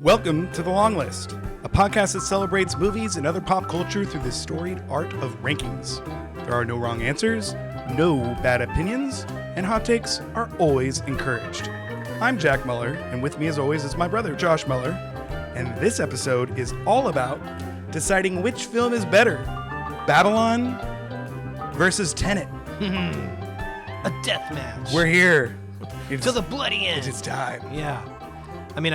Welcome to The Long List, a podcast that celebrates movies and other pop culture through the storied art of rankings. There are no wrong answers, no bad opinions, and hot takes are always encouraged. I'm Jack Muller, and with me as always is my brother, Josh Muller, and this episode is all about deciding which film is better, Babylon versus Tenet. A death match. We're here. To the bloody end. It's time. Yeah. I mean,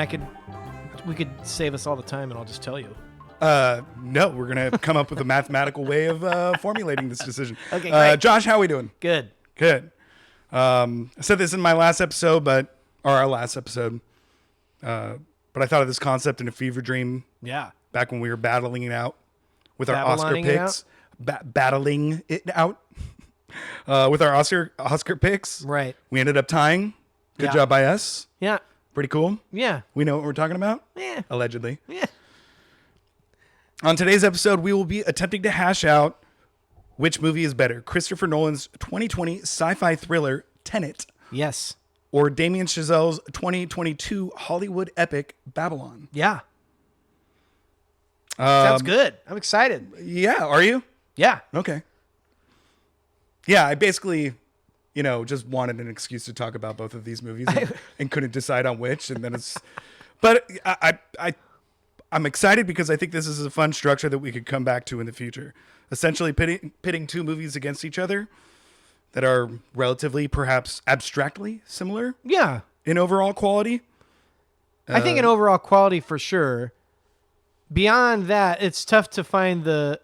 we could save us all the time and I'll just tell you. No, we're going to come up with a mathematical way of formulating this decision. Okay, great. Josh, how are we doing? Good. Good. I said this in my last episode, or our last episode, but I thought of this concept in a fever dream. Yeah. Back when we were battling it out with our Babyloning Oscar picks. Battling it out with our Oscar picks. Right. We ended up tying. Good Yeah. job by us. Yeah. Pretty cool. Yeah. We know what we're talking about? Yeah. Allegedly. Yeah. On today's episode, we will be attempting to hash out which movie is better, Christopher Nolan's 2020 sci-fi thriller Tenet, Yes. or Damien Chazelle's 2022 Hollywood epic Babylon. Yeah. Sounds good. I'm excited. Yeah, are you? Yeah. Okay. Yeah, I basically, just wanted an excuse to talk about both of these movies and couldn't decide on which, and then it's. But I'm excited because I think this is a fun structure that we could come back to in the future. Essentially, pitting two movies against each other that are relatively, perhaps abstractly similar Yeah. in overall quality. I think in overall quality for sure. Beyond that, it's tough to find the.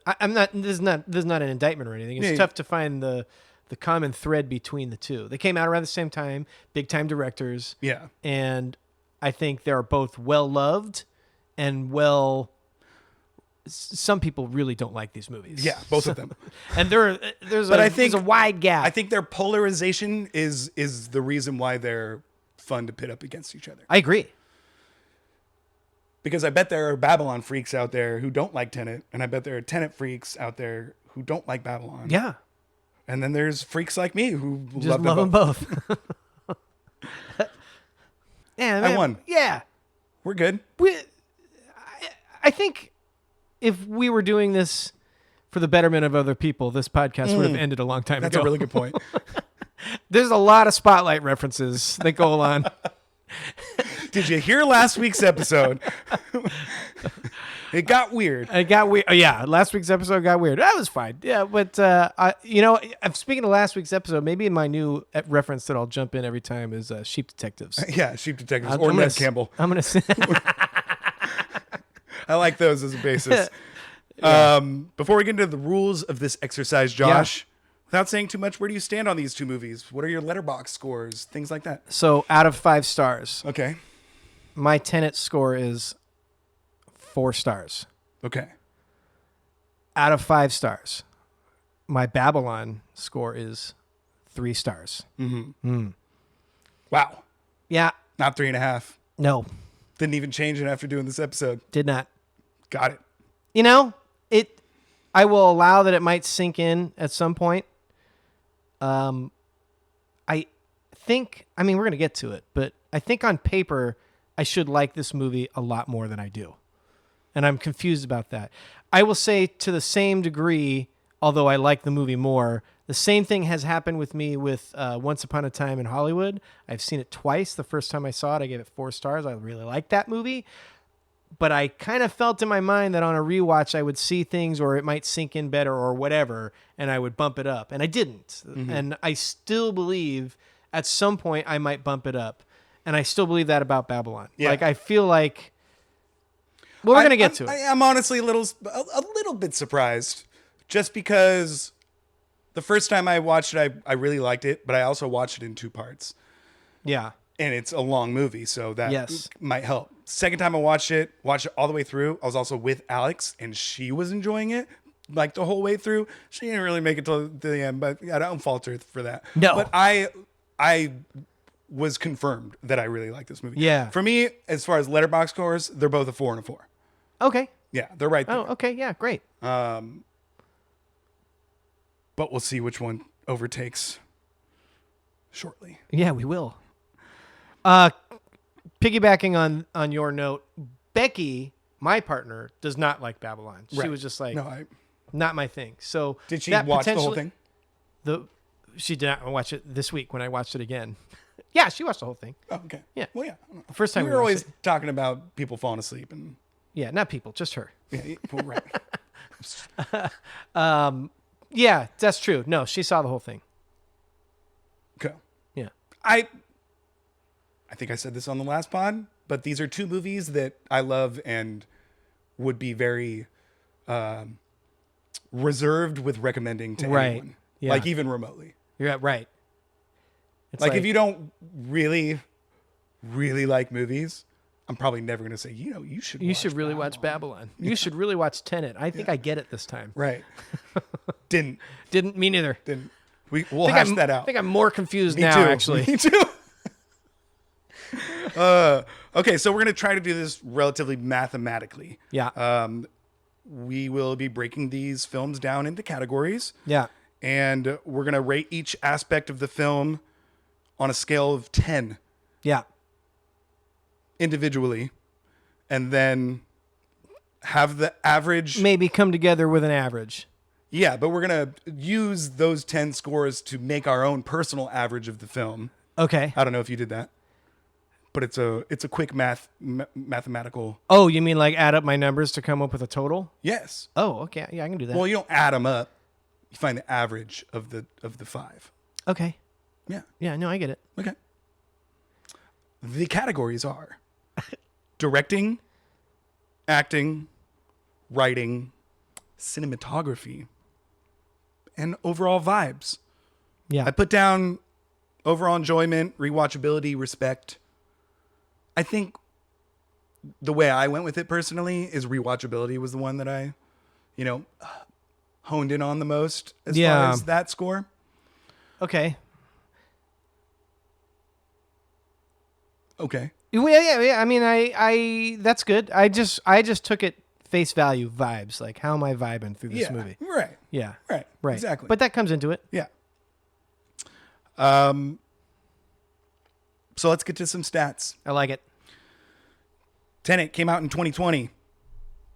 This is not an indictment or anything. It's tough to find the common thread between the two. They came out around the same time, big time directors. Yeah. And I think they're both well loved and some people really don't like these movies. Yeah, both of them. And there's a wide gap. I think their polarization is the reason why they're fun to pit up against each other. I agree. Because I bet there are Babylon freaks out there who don't like Tenet, and I bet there are Tenet freaks out there who don't like Babylon. Yeah. And then there's freaks like me who Just love them both. Yeah, man. I won. Yeah. We're good. I think if we were doing this for the betterment of other people, this podcast would have ended a long time ago. That's a really good point. There's a lot of Spotlight references that go on. Did you hear last week's episode? It got weird. Oh, yeah, last week's episode got weird. That was fine. Yeah, but speaking of last week's episode, maybe my new reference that I'll jump in every time is Sheep Detectives. Yeah, Sheep Detectives or Ned Campbell. I'm gonna say. I like those as a basis. Yeah. Before we get into the rules of this exercise, Josh, without saying too much, where do you stand on these two movies? What are your letterbox scores? Things like that. So out of 5 stars, Okay. my Tenet score is 4 stars. Okay. Out of 5 stars, my Babylon score is 3 stars. Wow. Yeah. Not 3.5. No. Didn't even change it after doing this episode. Did not. Got it. I will allow that it might sink in at some point. I think, we're going to get to it, but I think on paper, I should like this movie a lot more than I do. And I'm confused about that. I will say to the same degree, although I like the movie more, the same thing has happened with me with Once Upon a Time in Hollywood. I've seen it twice. The first time I saw it, I gave it 4 stars. I really liked that movie. But I kind of felt in my mind that on a rewatch, I would see things or it might sink in better or whatever, and I would bump it up. And I didn't. And I still believe at some point I might bump it up. And I still believe that about Babylon. Yeah. Like, I feel like... Well, we're going to get to it. I'm honestly a little bit surprised, just because the first time I watched it, I really liked it, but I also watched it in 2 parts. Yeah. And it's a long movie, so that Yes. might help. Second time I watched it all the way through. I was also with Alex, and she was enjoying it like the whole way through. She didn't really make it to the end, but I don't fault her for that. No. But I was confirmed that I really like this movie. Yeah. For me, as far as letterbox scores, they're both a 4 and a 4. Okay. Yeah, they're right there. Oh, okay. Yeah, great. But we'll see which one overtakes shortly. Yeah, we will. Piggybacking on your note, Becky, my partner, does not like Babylon. She was just like, not my thing. So did she watch the whole thing? She did not watch it this week when I watched it again. Yeah, she watched the whole thing. Oh, okay. Yeah. Well, yeah. First time we were always talking about people falling asleep and. Yeah, not people, just her. Yeah, well, right. Yeah, that's true. No, she saw the whole thing. Okay. Yeah. I think I said this on the last pod, but these are two movies that I love and would be very reserved with recommending to anyone. Yeah. Like even remotely. You're right. It's like if you don't really, really like movies, I'm probably never going to say, you should really watch Babylon. You should really watch Tenet. I think I get it this time. Right. Didn't me neither. We'll hash that out. I think I'm more confused Me now, too. actually. Me too. Okay, so we're going to try to do this relatively mathematically. Yeah. We will be breaking these films down into categories. Yeah. And we're going to rate each aspect of the film on a scale of 10. Yeah. Individually. And then have the average. Maybe come together with an average. Yeah, but we're going to use those 10 scores to make our own personal average of the film. Okay. I don't know if you did that. But it's a quick mathematical. Oh, you mean like add up my numbers to come up with a total? Yes. Oh, okay. Yeah, I can do that. Well, you don't add them up. You find the average of the 5. Okay. Yeah. Yeah, no, I get it. Okay. The categories are directing, acting, writing, cinematography, and overall vibes. Yeah. I put down overall enjoyment, rewatchability, respect. I think the way I went with it personally is rewatchability was the one that I, honed in on the most as far as that score. Okay. Okay. Yeah. I mean, I that's good. I just took it face value vibes. Like, how am I vibing through this movie? Right. Yeah. Right. Exactly. But that comes into it. Yeah. So let's get to some stats. I like it. Tenet came out in 2020.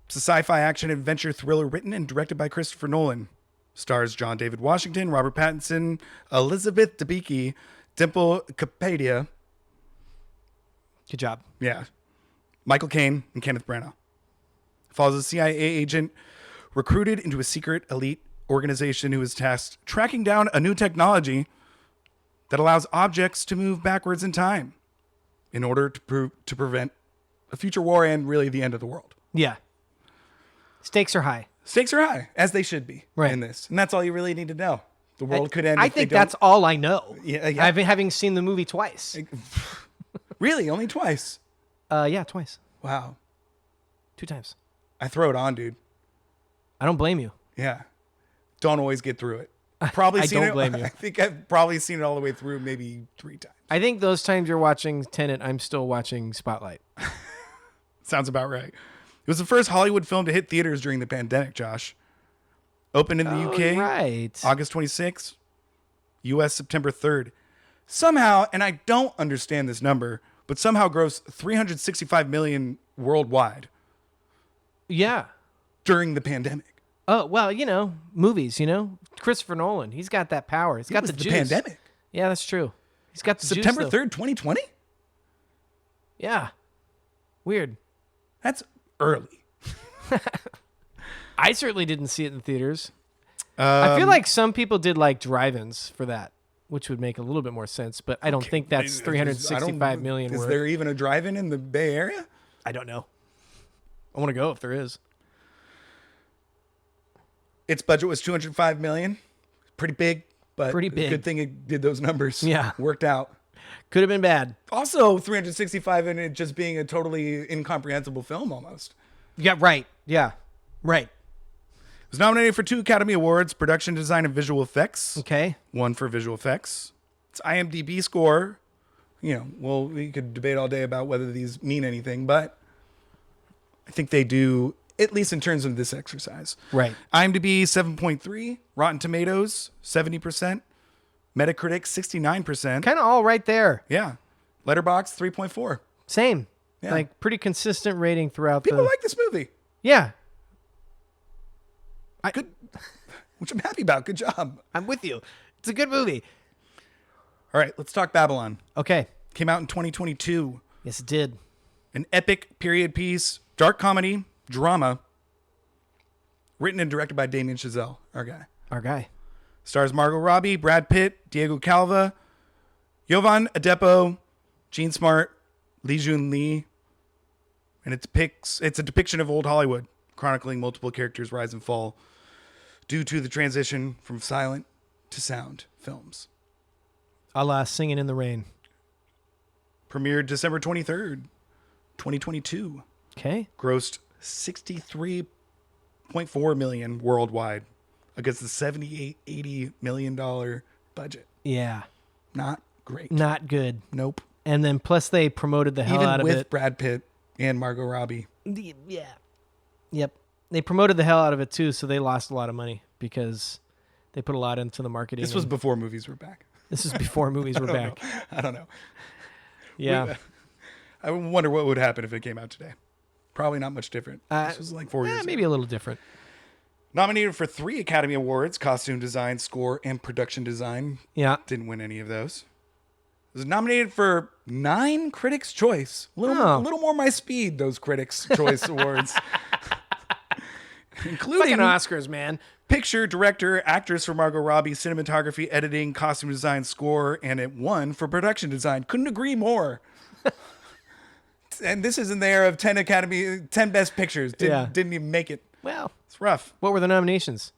It's a sci-fi action adventure thriller written and directed by Christopher Nolan. Stars John David Washington, Robert Pattinson, Elizabeth Debicki, Dimple Kapadia. Good job. Yeah. Michael Caine and Kenneth Branagh. Follows a CIA agent recruited into a secret elite organization who is tasked tracking down a new technology that allows objects to move backwards in time in order to prevent a future war and really the end of the world. Yeah. Stakes are high. Stakes are high, as they should be in this. And that's all you really need to know. The world could end. I think that's all I know. Yeah. I've been having seen the movie twice. Really? Only twice? Yeah, twice. Wow. 2 times. I throw it on, dude. I don't blame you. Yeah. Don't always get through it. Probably I seen don't it. blame you. I think I've probably seen it all the way through maybe 3 times. I think those times you're watching Tenet, I'm still watching Spotlight. Sounds about right. It was the first Hollywood film to hit theaters during the pandemic, Josh. Opened in the UK, right. August 26th, US September 3rd. Somehow, and I don't understand this number, but somehow grossed $365 million worldwide. Yeah. During the pandemic. Oh, well, movies, Christopher Nolan, he's got that power. He's got the juice. Pandemic. Yeah, that's true. He's got the September juice, 3rd, 2020? Yeah. Weird. That's early. I certainly didn't see it in theaters. I feel like some people did like drive-ins for that, which would make a little bit more sense, but I don't think that's 365 million Is worth. there even a drive-in in the Bay Area? I don't know. I want to go if there is. Its budget was $205 million. Pretty big, but Pretty big. Good thing it did those numbers. Yeah. Worked out. Could have been bad. Also, 365 and it just being a totally incomprehensible film almost. Yeah, right. Yeah. Right. It was nominated for 2 Academy Awards, production design and visual effects. Okay. 1 for visual effects. Its IMDb score, we could debate all day about whether these mean anything, but I think they do, at least in terms of this exercise. Right. IMDb 7.3, Rotten Tomatoes 70%, Metacritic 69%. Kind of all right there. Yeah. Letterboxd 3.4. Same. Yeah. Like pretty consistent rating throughout People like this movie. Yeah. Good, which I'm happy about. Good job. I'm with you. It's a good movie. All right, let's talk Babylon. Okay. Came out in 2022. Yes, it did. An epic period piece, dark comedy, drama, written and directed by Damien Chazelle, our guy. Stars Margot Robbie, Brad Pitt, Diego Calva, Jovan Adepo, Gene Smart, Lee Jun Lee, and it's a depiction of old Hollywood, chronicling multiple characters' rise and fall due to the transition from silent to sound films. A la Singing in the Rain. Premiered December 23rd, 2022. Okay. Grossed $63.4 million worldwide against the $78-80 million budget. Yeah. Not great. Not good. Nope. And then plus they promoted the hell out of it. Even with Brad Pitt and Margot Robbie. Yeah. Yep. They promoted the hell out of it too, so they lost a lot of money because they put a lot into the marketing. This was before movies were back. This is before movies were back. I don't know. Yeah. I wonder what would happen if it came out today. Probably not much different. This was like 4 years ago. Maybe a little different. Nominated for 3 Academy Awards, costume design, score, and production design. Yeah. Didn't win any of those. It was nominated for 9 Critics' Choice. A little more my speed, those Critics' Choice Awards. Including Fucking Oscars, man. Picture, director, actress for Margot Robbie, cinematography, editing, costume design, score, and it won for production design. Couldn't agree more. And this is in the era of 10 Best Pictures. Didn't even make it. Well, It's rough. what were the nominations?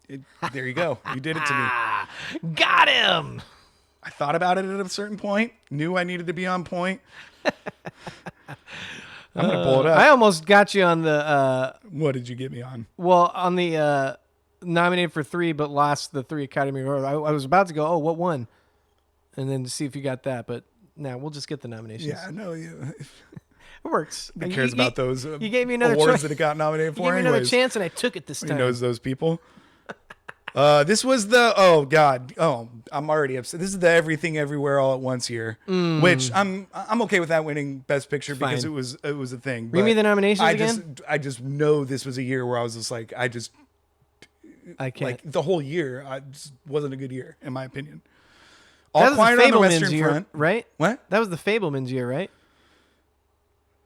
There you go. You did it to me. Got him. I thought about it at a certain point. Knew I needed to be on point. I'm going to pull it up. I almost got you on the What did you get me on? on the nominated for 3 but lost the 3 Academy Awards. I was about to go, oh, what won? And then see if you got that, but now we'll just get the nominations. Yeah, no, It works. who cares about those you gave me another awards choice. that it got nominated for You gave me another anyways. chance, and I took it this He time. knows those people. This was the I'm already upset. This is the Everything Everywhere All at Once year, which I'm okay with that winning Best Picture because Fine. it was a thing. Read me but the nominations again. I just know this was a year where I was just like I can't. like the whole year I just wasn't a good year in my opinion. That All was Quiet the on the Fablemans Western year, Front, right? What? That was the Fablemans year, right?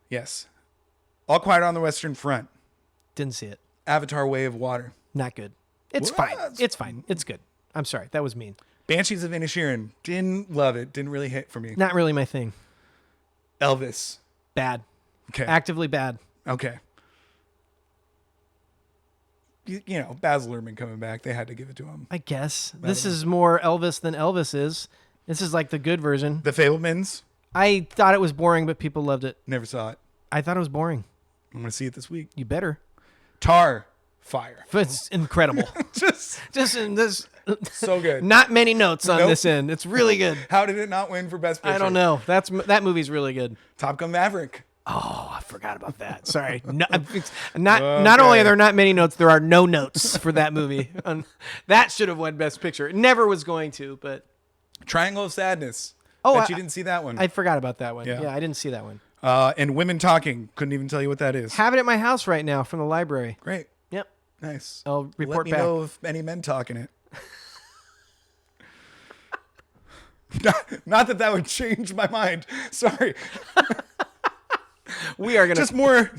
Yes. All Quiet on the Western Front. Didn't see it. Avatar: Way of Water. Not good. It's What? fine. It's fine. It's good. I'm sorry. That was mean. Banshees of Inisherin. Didn't love it. Didn't really hit for me. Not really my thing. Elvis. Bad. Okay. Actively bad. Okay. You know, Baz Luhrmann coming back. They had to give it to him. I guess. This is more Elvis than Elvis is. This is like the good version. The Fablemans. I thought it was boring, but people loved it. Never saw it. I thought it was boring. I'm going to see it this week. You better. Tar. Fire. It's incredible. Just Just in this. so good. Not many notes on Nope. this end. It's really good. How did it not win for Best Picture? I don't know. That movie's really good. Top Gun Maverick. Oh, I forgot about that. Sorry. No, it's not only are there not many notes, there are no notes for that movie. That should have won Best Picture. It never was going to, but Triangle of Sadness. Oh, Bet you didn't see that one. I forgot about that one. Yeah. Yeah, I didn't see that one. And Women Talking. Couldn't even tell you what that is. Have it at my house right now from the library. Great. Yep. Nice. I'll report Let me back. know if any men talk in it. Not that would change my mind. Sorry. We are gonna Just more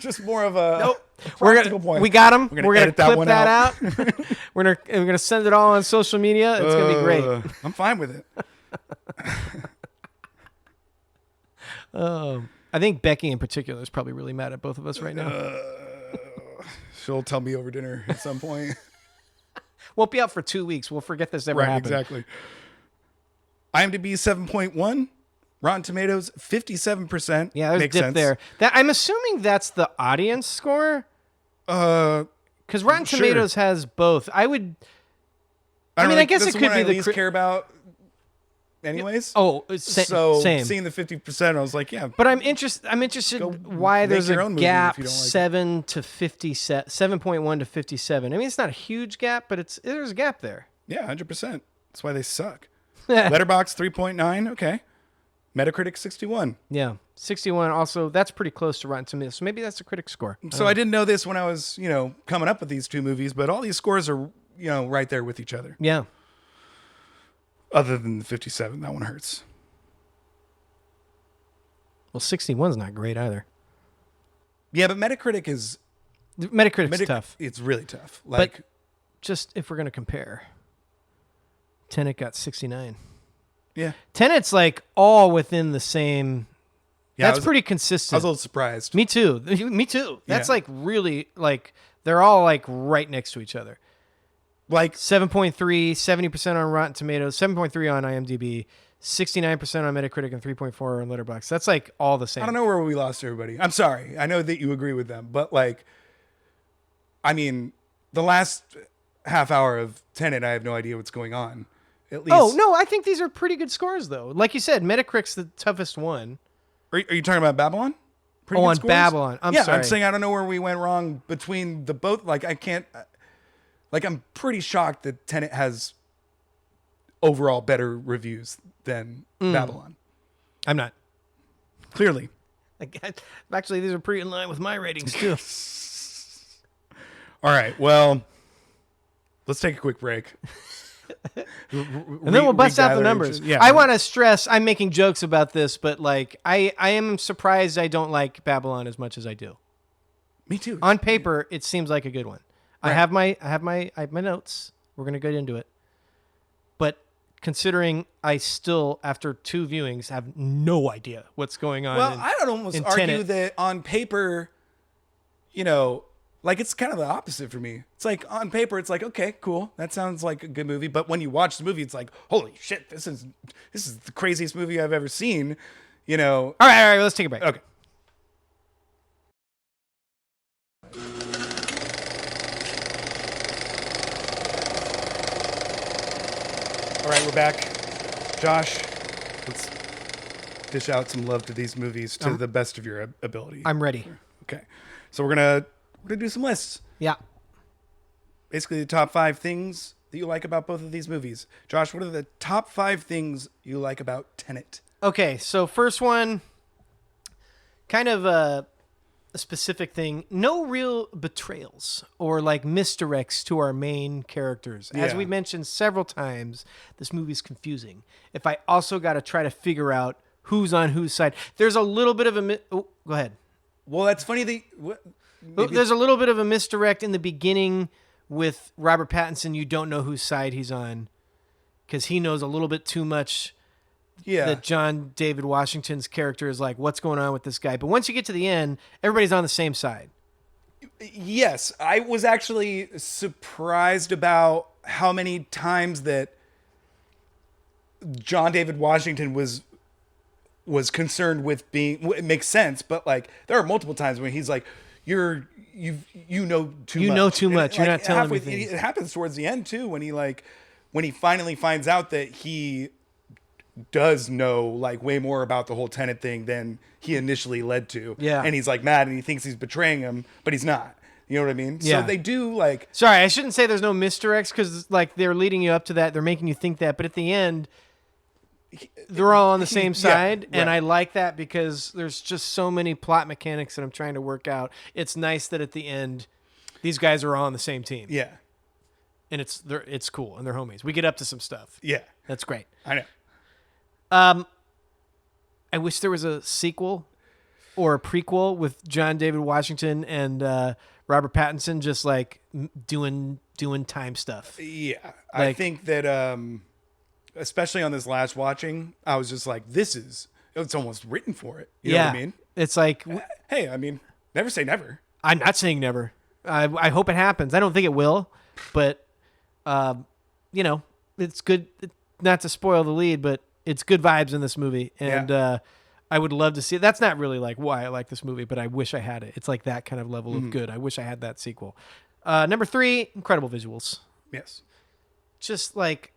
of a Nope. practical point. We got them. We're gonna We're gonna edit that clip one that out. out. we're gonna send it all on social media. It's gonna be great. I'm fine with it. I think Becky in particular is probably really mad at both of us right now. She'll tell me over dinner at some point. Won't be out for 2 weeks. We'll forget this ever Right, happened. exactly. IMDb 7.1. Rotten Tomatoes 57%. Yeah, there's a Makes dip sense. there. I'm assuming that's the audience score. Because Rotten Sure. Tomatoes has both. I mean, don't I guess that's it the could one be I the least care about. Anyways. Oh, so same. seeing the 50%, I was like, yeah. But I'm interested Go why make there's your a own movie gap if you don't like it. 7 to 57, 7.1 to 57. I mean, it's not a huge gap, but there's a gap there. Yeah, 100%. That's why they suck. Letterboxd 3.9. Okay. Metacritic 61. Yeah. 61 also, that's pretty close to Rotten Tomatoes. So maybe that's a critic score. So I didn't know this when I was, coming up with these two movies, but all these scores are, right there with each other. Yeah. Other than the 57, that one hurts. Well, 61's not great either. Yeah, but Metacritic's tough. It's really tough. But just if we're going to compare, Tenet got 69. Yeah. Tenet's like all within the same. Yeah, that's pretty consistent. I was a little surprised. Me too. Me too. That's Yeah. like really like they're all like right next to each other. Like 7.3, 70% on Rotten Tomatoes, 7.3 on IMDb, 69% on Metacritic, and 3.4 on Letterboxd. That's like all the same. I don't know where we lost everybody. I'm sorry. I know that you agree with them, but like, I mean, the last half hour of Tenet, I have no idea what's going on. At least. Oh no, I think these are pretty good scores though. Like you said, Metacritic's the toughest one. Are you talking about Babylon? Pretty good on scores? Babylon. I'm sorry. I'm saying I don't know where we went wrong between the both. Like I can't. Like I'm pretty shocked that Tenet has overall better reviews than Babylon. I'm not. Clearly. Actually, these are pretty in line with my ratings too. All right. Well, let's take a quick break. And then we'll bust out the numbers. Yeah. I want to stress, I'm making jokes about this, but like I am surprised I don't like Babylon as much as I do. Me too. On paper, it seems like a good one. Right. I have my notes. We're gonna get into it. But considering I still, after 2 viewings, have no idea what's going on. Well, I would almost argue Tenet. that on paper, like it's kind of the opposite for me. It's like on paper, it's like, okay, cool. That sounds like a good movie. But when you watch the movie, it's like, holy shit, this is the craziest movie I've ever seen. All right, let's take a break. Okay. All right, we're back. Josh, let's dish out some love to these movies to the best of your ability. I'm ready. Okay. So we're gonna do some lists. Yeah. Basically the top 5 things that you like about both of these movies. Josh, what are the top 5 things you like about Tenet? Okay, so first one, kind of a specific thing. No real betrayals or like misdirects to our main characters. As Yeah. we mentioned several times, this movie's confusing. If I also got to try to figure out who's on whose side, there's a little bit of a... go ahead. Well, that's funny. There's a little bit of a misdirect in the beginning with Robert Pattinson. You don't know whose side he's on because he knows a little bit too much. Yeah. That John David Washington's character is like, what's going on with this guy? But once you get to the end, everybody's on the same side. Yes, I was actually surprised about how many times that John David Washington was concerned with being. It makes sense, but like there are multiple times when he's like, you know too much. You know too much. You're not telling me halfway- things. It happens towards the end too when he finally finds out that he does know like way more about the whole Tenet thing than he initially led to. Yeah. And he's like mad and he thinks he's betraying him, but he's not. You know what I mean? Yeah. So they do like... Sorry, I shouldn't say there's no misdirects because like they're leading you up to that. They're making you think that. But at the end, they're all on the same side. Yeah, And right. I like that because there's just so many plot mechanics that I'm trying to work out. It's nice that at the end, these guys are all on the same team. Yeah. And it's cool and they're homies. We get up to some stuff. Yeah. That's great. I know. I wish there was a sequel or a prequel with John David Washington and Robert Pattinson just like doing time stuff. Yeah. I think that especially on this last watching, I was just like, it's almost written for it. You know what I mean? It's like, Hey, I mean, never say never. I'm not saying never. I hope it happens. I don't think it will, but it's good not to spoil the lead, but it's good vibes in this movie. And I would love to see it. That's not really like why I like this movie, but I wish I had it. It's like that kind of level of good. I wish I had that sequel. Number 3, incredible visuals. Yes. Just like,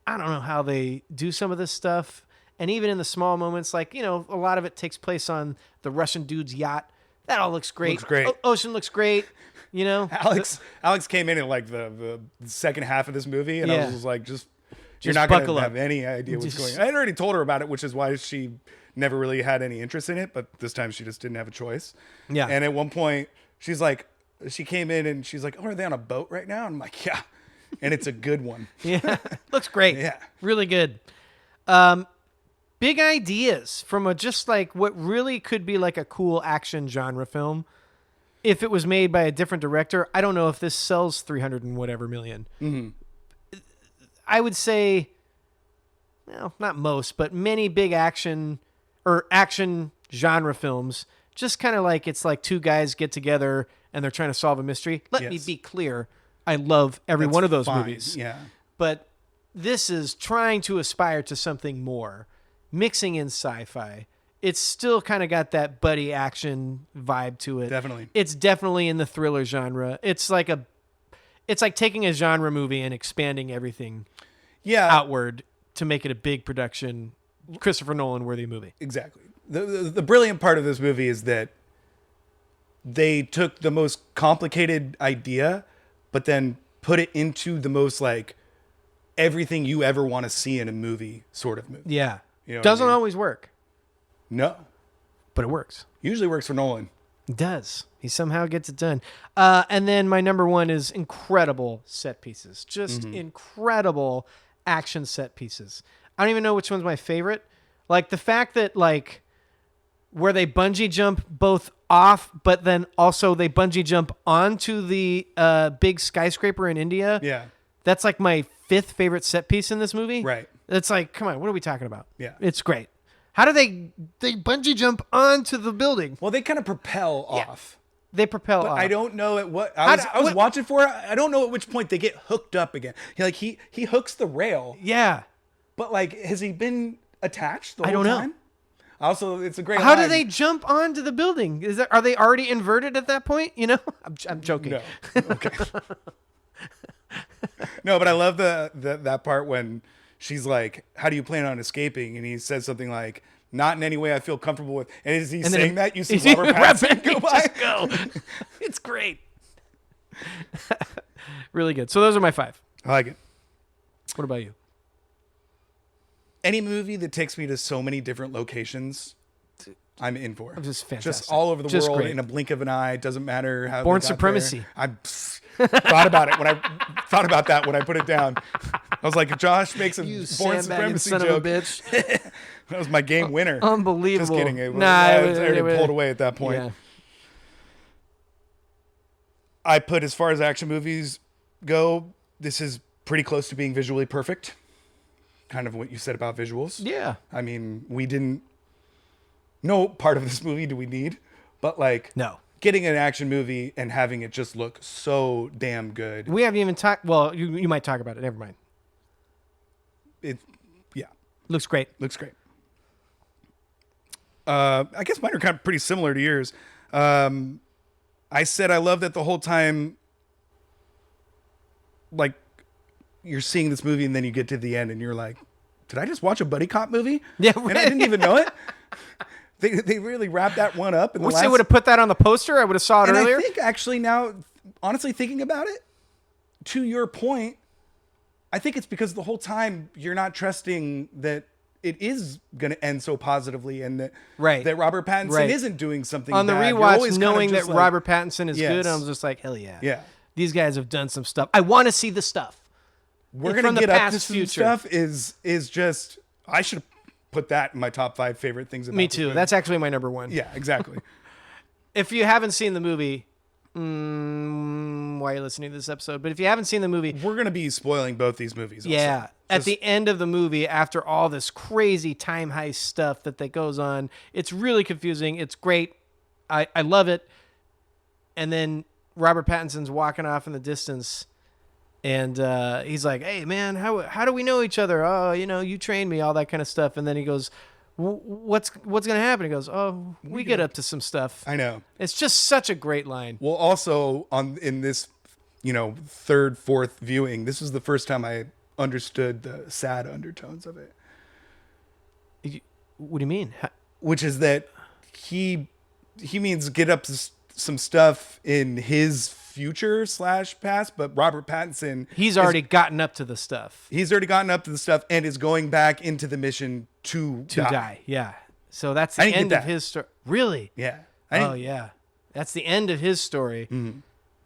I don't know how they do some of this stuff. And even in the small moments, like, a lot of it takes place on the Russian dude's yacht. That all looks great. Looks great. Ocean looks great. Alex came in at like the second half of this movie, and I was just like, You're not going to buckle up. have any idea what's going on. I had already told her about it, which is why she never really had any interest in it. But this time she just didn't have a choice. Yeah. And at one point, she's like, she came in and she's like, oh, are they on a boat right now? And I'm like, yeah. And it's a good one. Yeah. Looks great. Yeah. Really good. Big ideas from just like what really could be like a cool action genre film. If it was made by a different director, I don't know if this sells 300 and whatever million. Mm-hmm. I would say, well, not most, but many big action or action genre films, just kind of like it's like two guys get together and they're trying to solve a mystery. Let me be clear. I love every one of those movies. Yeah. But this is trying to aspire to something more, mixing in sci-fi. It's still kind of got that buddy action vibe to it. Definitely. It's definitely in the thriller genre. It's like taking a genre movie and expanding everything outward to make it a big production, Christopher Nolan worthy movie. Exactly. The brilliant part of this movie is that they took the most complicated idea, but then put it into the most like everything you ever want to see in a movie sort of movie. Yeah. You know Doesn't always work. No. But it works. Usually works for Nolan. It does. He somehow gets it done. And then my number one is incredible set pieces. Just incredible action set pieces. I don't even know which one's my favorite. Like the fact that like where they bungee jump both off, but then also they bungee jump onto the big skyscraper in India. Yeah. That's like my fifth favorite set piece in this movie. Right. It's like, come on, what are we talking about? Yeah. It's great. How do they bungee jump onto the building? Well, they kind of propel off. They propel but off. I don't know at what I was watching for it. I don't know at which point they get hooked up again. He hooks the rail. Yeah. But like, has he been attached the whole I don't know. time? Also, it's a great How line. do they jump onto the building? Are they already inverted at that point? You know, I'm joking. No. Okay. No, but I love that part when she's like, "How do you plan on escaping?" And he says something like, "Not in any way I feel comfortable with." And as he's saying that, you see Robert Pattinson go by. Go. It's great. Really good. So those are my five. I like it. What about you? Any movie that takes me to so many different locations, I'm in for. Just fantastic. Just all over the world great. in a blink of an eye. Doesn't matter how. Born they got Supremacy. there. I thought about it when I put it down. I was like, if Josh makes a Born Supremacy son joke, of a bitch. that was my game winner. Unbelievable. Just kidding. I already pulled away at that point. Yeah. I put, as far as action movies go, this is pretty close to being visually perfect. Kind of what you said about visuals. Yeah. I mean, we didn't. No part of this movie do we need, but like, No. Getting an action movie and having it just look so damn good. We haven't even talked. Well, you might talk about it. Never mind. Yeah. Looks great. Looks great. I guess mine are kind of pretty similar to yours. I said I love that the whole time, like, you're seeing this movie and then you get to the end and you're like, did I just watch a buddy cop movie? Yeah, right. And I didn't even know it. They really wrapped that one up. Wish they would have put that on the poster. I would have saw it earlier. I think actually now, honestly thinking about it, to your point, I think it's because the whole time you're not trusting that it is going to end so positively and that, that Robert Pattinson isn't doing something on the bad. rewatch, knowing that like, Robert Pattinson is good, I was just like, hell yeah. Yeah. These guys have done some stuff. I want to see the stuff. We're going to get up to some stuff is just, I should have put that in my top 5 favorite things about Me too. That's actually my number one. Yeah, exactly. If you haven't seen the movie, why are you listening to this episode? But if you haven't seen the movie, we're going to be spoiling both these movies. Yeah. Also. At the end of the movie, after all this crazy time heist stuff that goes on, it's really confusing. It's great. I love it. And then Robert Pattinson's walking off in the distance. And he's like, hey, man, how do we know each other? Oh, you trained me, all that kind of stuff. And then he goes, what's going to happen? He goes, oh, we get up to some stuff. I know. It's just such a great line. Well, also in this, third, fourth viewing, this was the first time I understood the sad undertones of it. What do you mean? Which is that he means get up to some stuff in his future / past, but Robert Pattinson. He's already gotten up to the stuff. He's already gotten up to the stuff and is going back into the mission to die. Yeah. So that's the end of his story. Really? Yeah. Yeah. That's the end of his story. Mm-hmm.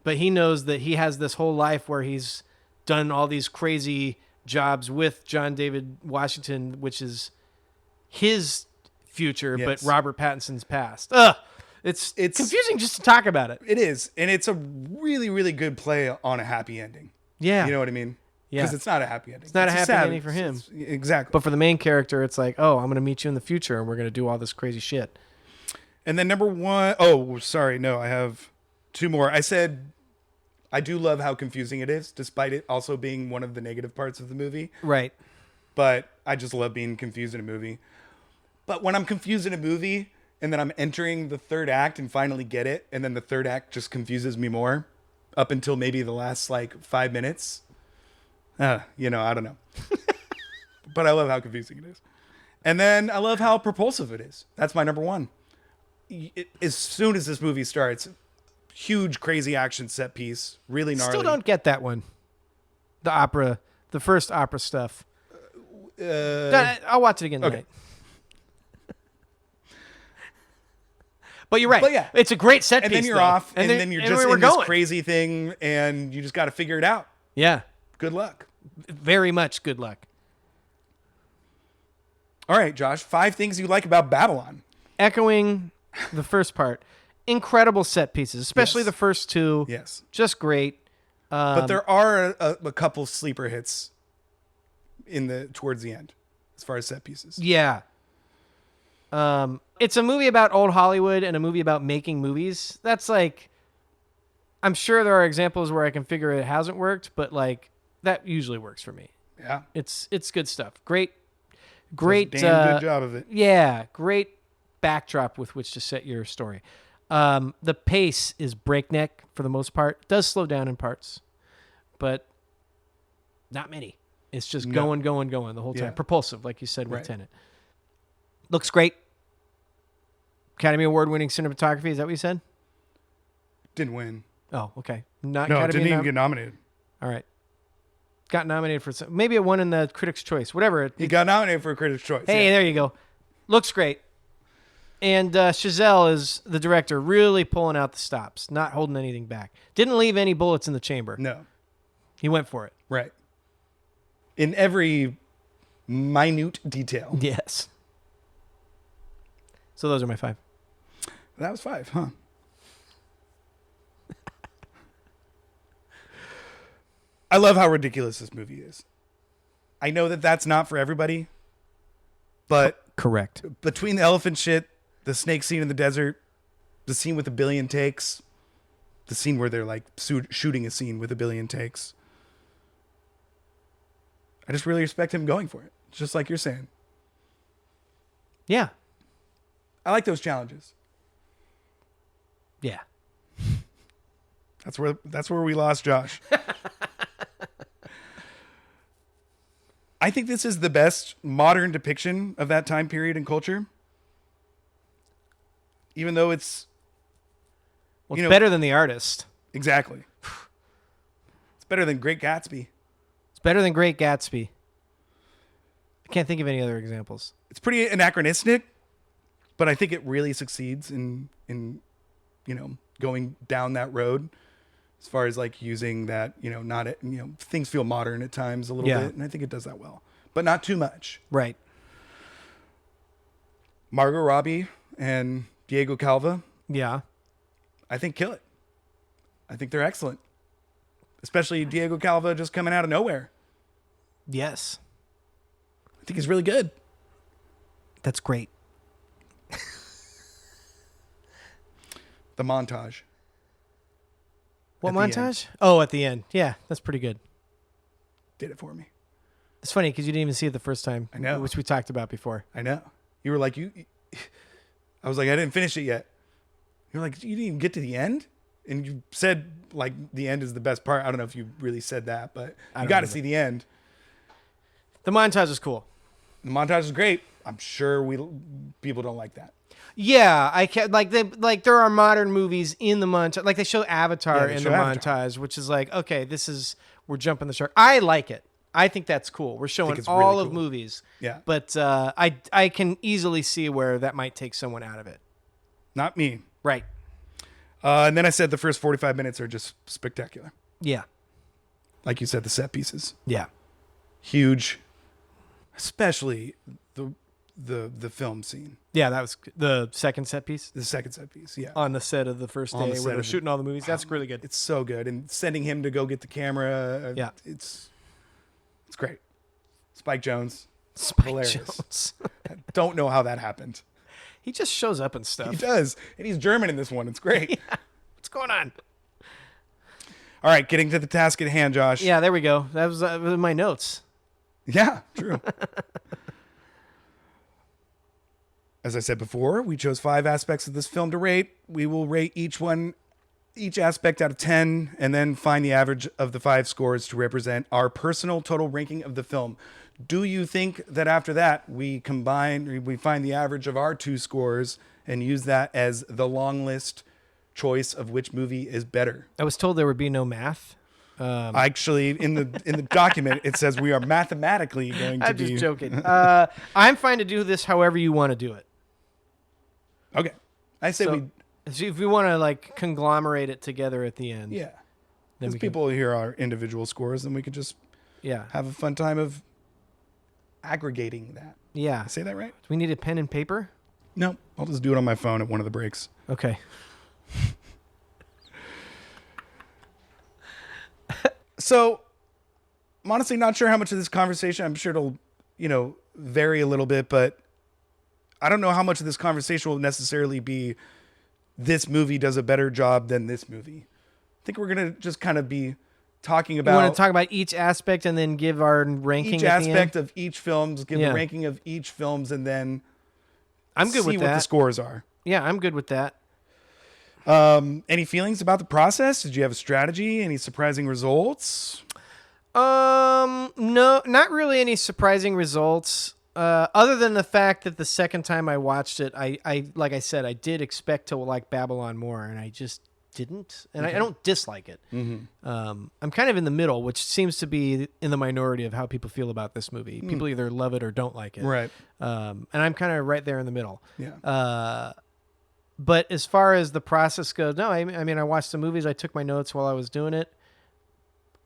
But he knows that he has this whole life where he's done all these crazy jobs with John David Washington, which is his future, but Robert Pattinson's past. Ugh. It's confusing just to talk about it. It is. And it's a really, really good play on a happy ending. Yeah. You know what I mean? Yeah. Because it's not a happy ending. It's not a happy ending for him. Exactly. But for the main character, it's like, oh, I'm going to meet you in the future and we're going to do all this crazy shit. And then number one, oh, sorry. No, I have two more. I said, I do love how confusing it is, despite it also being one of the negative parts of the movie. Right. But I just love being confused in a movie. But when I'm confused in a movie and then I'm entering the third act and finally get it, and then the third act just confuses me more up until maybe the last 5 minutes. I don't know. But I love how confusing it is. And then I love how propulsive it is. That's my number one. As soon as this movie starts, huge, crazy action set piece. Really gnarly. Still don't get that one. The first opera stuff. I'll watch it again tonight. But you're right. But yeah, it's a great set piece. And then you're off, and then you're just in this crazy thing, and you just got to figure it out. Yeah. Good luck. Very much good luck. All right, Josh, 5 things you like about Babylon. Echoing the first part. Incredible set pieces, especially the first 2. Yes. Just great. But there are a couple sleeper hits towards the end, as far as set pieces. Yeah. It's a movie about old Hollywood and a movie about making movies. That's I'm sure there are examples where I can figure it hasn't worked, but that usually works for me. Yeah. It's good stuff. Great. Damn good job of it. Yeah. Great backdrop with which to set your story. The pace is breakneck for the most part. It does slow down in parts, but not many. It's just going the whole time. Yeah. Propulsive, like you said with Tenet. Looks great. Academy Award-winning cinematography. Is that what you said? Didn't win. Oh, okay. Didn't even get nominated. All right. Got nominated for maybe it won in the Critics' Choice. Whatever. He got nominated for a Critics' Choice. Hey, there you go. Looks great. And Chazelle is the director, really pulling out the stops, not holding anything back. Didn't leave any bullets in the chamber. No. He went for it. Right. In every minute detail. Yes. So those are my 5. That was 5, huh? I love how ridiculous this movie is. I know that that's not for everybody, but correct. Between the elephant shit, the snake scene in the desert, the scene with 1 billion takes, the scene where they're shooting a scene with 1 billion takes, I just really respect him going for it. Just like you're saying. Yeah. I like those challenges. Yeah. That's where we lost Josh. I think this is the best modern depiction of that time period and culture. Even though it's better than The Artist. Exactly. It's better than Great Gatsby. It's better than Great Gatsby. I can't think of any other examples. It's pretty anachronistic, but I think it really succeeds in going down that road as far as using that, things feel modern at times a little bit, and I think it does that well, but not too much. Right. Margot Robbie and Diego Calva. Yeah. I think kill it. I think they're excellent. Especially Diego Calva just coming out of nowhere. Yes. I think he's really good. That's great. The montage. What montage? Oh, at the end. Yeah, that's pretty good. Did it for me. It's funny because you didn't even see it the first time. I know. Which we talked about before. I know. You were like, I was like, I didn't finish it yet. You're like, you didn't even get to the end? And you said, the end is the best part. I don't know if you really said that, but you got to see the end. The montage is cool. The montage is great. I'm sure people don't like that. Yeah, I can like there are modern movies in the montage. Like they show Avatar they in show the Avatar. montage, which is like, okay, we're jumping the shark. I like it. I think that's cool. We're showing it's all really of cool. movies. Yeah. But I can easily see where that might take someone out of it. Not me. Right. And then I said the first 45 minutes are just spectacular. Yeah. Like you said, the set pieces. Yeah. Huge. Especially the film scene. Yeah, that was the second set piece The second set piece, yeah. on the set of the first On the day set where they're of the- shooting all the movies. That's really good. It's so good. And sending him to go get the camera. Yeah. It's great. Spike Jonze. Spike hilarious. Jonze. I don't know how that happened. He just shows up and stuff. He does. And he's German in this one. It's great. Yeah. What's going on? All right, getting to the task at hand, Josh. Yeah, there we go. That was my notes. Yeah, true. As I said before, we chose 5 aspects of this film to rate. We will rate each aspect out of 10, and then find the average of the 5 scores to represent our personal total ranking of the film. Do you think that after that we find the average of our 2 scores and use that as the long list choice of which movie is better? I was told there would be no math. Actually, in the document, it says we are mathematically going to I'm be. just joking. I'm fine to do this however you want to do it. Okay, I say So if we want to like conglomerate it together at the end, yeah. then As we people hear our individual scores, then we could just yeah, have a fun time of aggregating that. yeah. I say that right? Do we need a pen and paper? No, I'll just do it on my phone at one of the breaks. Okay. So, I'm honestly not sure how much of this conversation, I'm sure it'll, vary a little bit, but I don't know how much of this conversation will necessarily be this movie does a better job than this movie. I think we're going to just kind of be talking You want about to talk about each aspect and then give our ranking each at the aspect end? of each films, give Yeah. the ranking of each films, and then I'm good see with what the that. scores are. Yeah, I'm good with that. Any feelings about the process? Did you have a strategy? Any surprising results? No, not really any surprising results. Other than the fact that the second time I watched it, I like I said, I did expect to like Babylon more, and I just didn't. And I don't dislike it. Mm-hmm. I'm kind of in the middle, which seems to be in the minority of how people feel about this movie. People either love it or don't like it. Right. And I'm kind of right there in the middle. Yeah. But as far as the process goes, no, I mean, I watched the movies. I took my notes while I was doing it.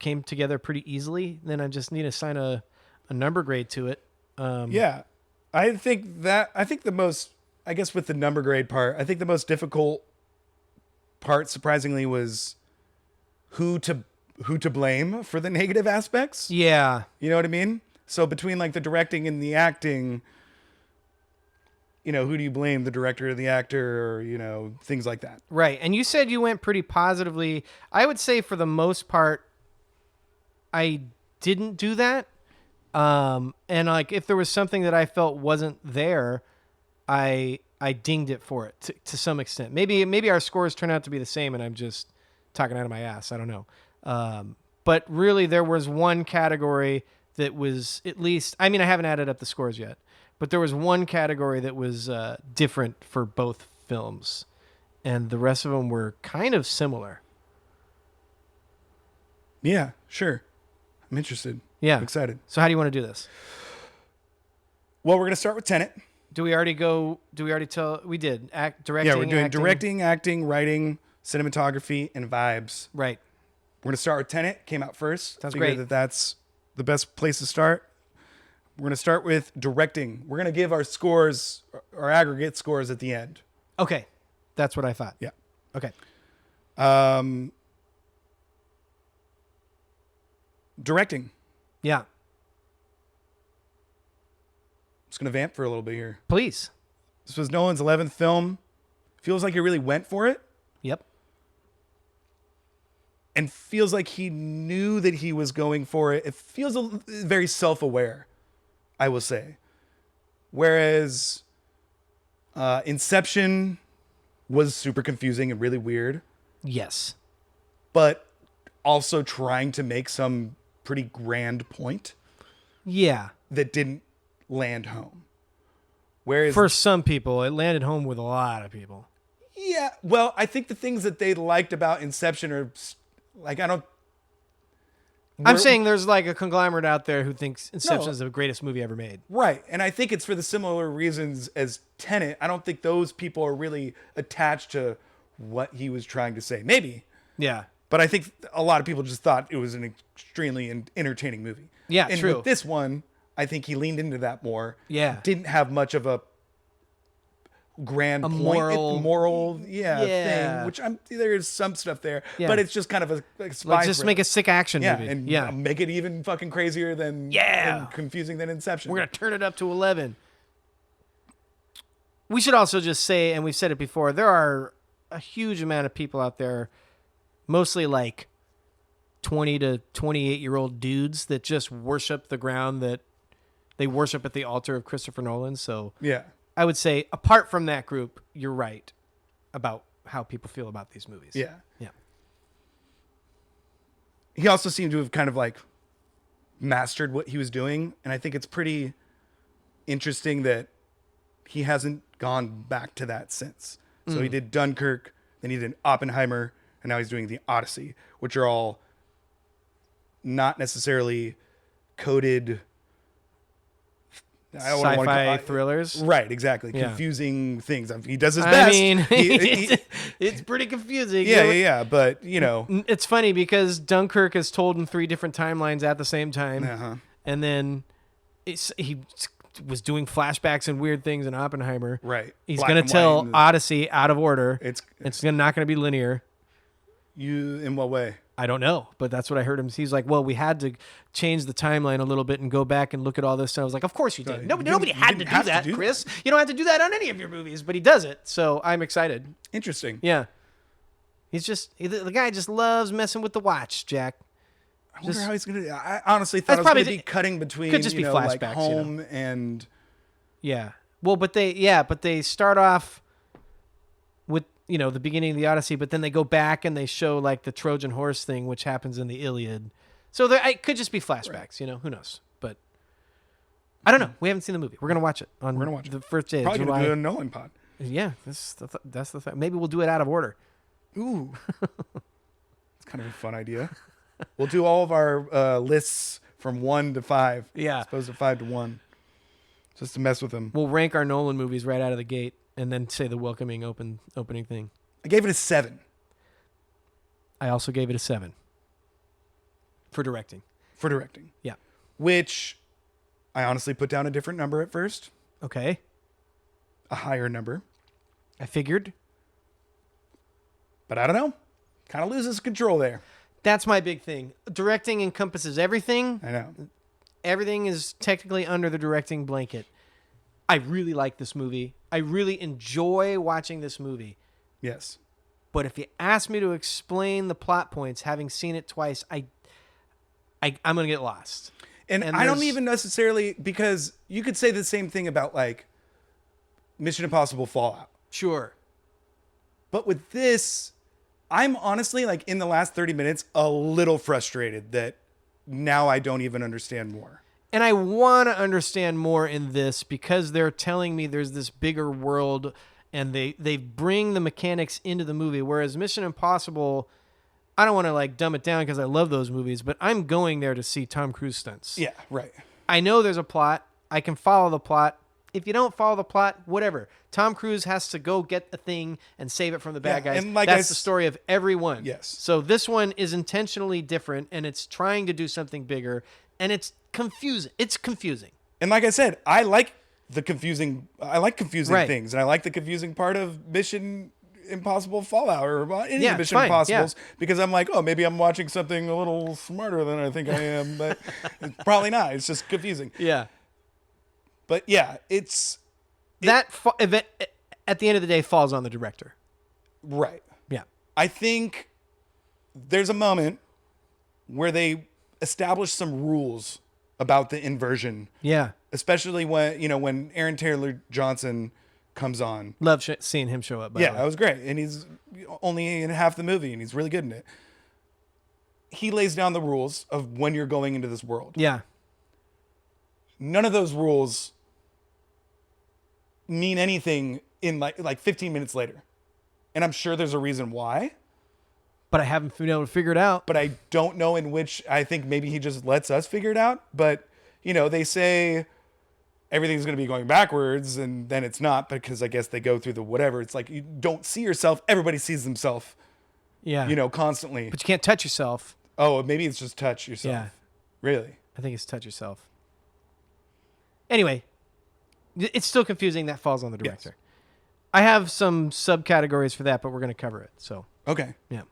Came together pretty easily. Then I just need to assign a number grade to it. Yeah. I think the most, I guess with the number grade part, I think the most difficult part, surprisingly, was who to blame for the negative aspects. Yeah. You know what I mean? So between like the directing and the acting, who do you blame, the director or the actor, or, things like that. Right. And you said you went pretty positively. I would say for the most part, I didn't do that. And like if there was something that I felt wasn't there, I dinged it for it to some extent. Maybe our scores turn out to be the same and I'm just talking out of my ass. I don't know. But really there was one category that was at least, I mean, I haven't added up the scores yet, but there was one category that was different for both films, and the rest of them were kind of similar. Yeah, sure. I'm interested. Yeah. I'm excited. So how do you want to do this? Well, we're going to start with Tenet. Do we already tell? We did. Directing. Yeah, we're doing acting. directing, acting, writing, cinematography, and vibes. Right. We're going to start with Tenet. Came out first. Sounds Figured great. That's the best place to start. We're going to start with directing. We're going to give our scores, our aggregate scores at the end. Okay. That's what I thought. Yeah. Okay. Directing. Yeah. I'm just going to vamp for a little bit here. Please. This was Nolan's 11th film. Feels like he really went for it. Yep. And feels like he knew that he was going for it. It feels very self-aware, I will say. Whereas Inception was super confusing and really weird, Yes. but also trying to make some pretty grand point Yeah. that didn't land home. Whereas For some people, it landed home with a lot of people. yeah, well, I think the things that they liked about Inception are like I'm saying there's like a conglomerate out there who thinks Inception No. is the greatest movie ever made. right, and I think it's for the similar reasons as Tenet. I don't think those people are really attached to what he was trying to say. Maybe, Yeah. but I think a lot of people just thought it was an extremely entertaining movie. Yeah, and true. with this one, I think he leaned into that more. Yeah. Didn't have much of a grand point, moral thing, which there's some stuff there, but it's just kind of a spy Let's just thriller. make a sick action movie. And make it even fucking crazier than and confusing than Inception. We're going to turn it up to 11. We should also just say, and we've said it before, there are a huge amount of people out there, mostly like 20 to 28-year-old dudes that just worship the ground that they worship at the altar of Christopher Nolan. So Yeah. I would say, apart from that group, you're right about how people feel about these movies. Yeah. Yeah. He also seemed to have kind of like mastered what he was doing. And I think it's pretty interesting that he hasn't gone back to that since. So he did Dunkirk, then he did Oppenheimer, and now he's doing the Odyssey, which are all not necessarily coded Sci-fi thrillers. Right, exactly. Yeah. Confusing things. He does his I best. mean, it's pretty confusing. Yeah. But, you know. It's funny because Dunkirk is told in 3 different timelines at the same time. Uh-huh. And then he was doing flashbacks and weird things in Oppenheimer. Right. He's Black going and to tell white and Odyssey out of order. It's not going to be linear. in what way? I don't know, but that's what I heard him. He's like, well, we had to change the timeline a little bit and go back and look at all this. And I was like, of course you did. Nobody had to do that, Chris. You don't have to do that on any of your movies, but he does it. So I'm excited. Interesting. Yeah. The guy just loves messing with the watch, Jack. I wonder how he's going to. I honestly thought it was going to be cutting between could just be like flashbacks, home and. Yeah. Well, but they start off with, the beginning of the Odyssey, but then they go back and they show like the Trojan horse thing, which happens in the Iliad. So it could just be flashbacks, who knows? But I don't know. We haven't seen the movie. We're going to watch it on the first day of Probably July. going to do a Nolan pod. Yeah, that's the thing. Maybe we'll do it out of order. Ooh. It's kind of a fun idea. We'll do all of our lists from 1 to 5. Yeah. As opposed to 5 to 1. Just to mess with them. We'll rank our Nolan movies right out of the gate and then say the welcoming opening thing. I gave it a 7. I also gave it a 7. For directing. Yeah. Which I honestly put down a different number at first. Okay. A higher number. I figured. But I don't know. Kind of loses control there. That's my big thing. Directing encompasses everything. I know. Everything is technically under the directing blanket. I really like this movie. I really enjoy watching this movie. Yes. But if you ask me to explain the plot points, having seen it twice, I'm going to get lost. And I don't even necessarily, because you could say the same thing about like Mission Impossible Fallout. Sure. But with this, I'm honestly like in the last 30 minutes a little frustrated that now I don't even understand more. And I want to understand more in this because they're telling me there's this bigger world and they bring the mechanics into the movie. Whereas Mission Impossible, I don't want to like dumb it down because I love those movies, but I'm going there to see Tom Cruise stunts. Yeah, right. I know there's a plot. I can follow the plot. If you don't follow the plot, whatever. Tom Cruise has to go get the thing and save it from the bad guys. And like that's the story of everyone. Yes. So this one is intentionally different, and it's trying to do something bigger, and it's confusing. It's confusing. And like I said, I like confusing Right. things, and I like the confusing part of Mission Impossible Fallout or any Yeah, Mission fine, Impossibles because I'm like, oh, maybe I'm watching something a little smarter than I think I am, but it's probably not. It's just confusing. Yeah. But yeah, it's event at the end of the day falls on the director. right. Yeah. I think there's a moment where they establish some rules about the inversion. Yeah. Especially when Aaron Taylor Johnson comes on. Love seeing him show up. By the way. That was great. And he's only in half the movie and he's really good in it. He lays down the rules of when you're going into this world. Yeah. None of those rules mean anything in like 15 minutes later. And I'm sure there's a reason why. But I haven't been able to figure it out. But I don't know in which. I think maybe he just lets us figure it out. But, they say everything's going to be going backwards, and then it's not, because I guess they go through the whatever. It's like you don't see yourself. Everybody sees themselves, constantly. But you can't touch yourself. Oh, maybe it's just touch yourself. Yeah. Really? I think it's touch yourself. Anyway, it's still confusing. That falls on the director. Yes. I have some subcategories for that, but we're going to cover it. So okay. Yeah.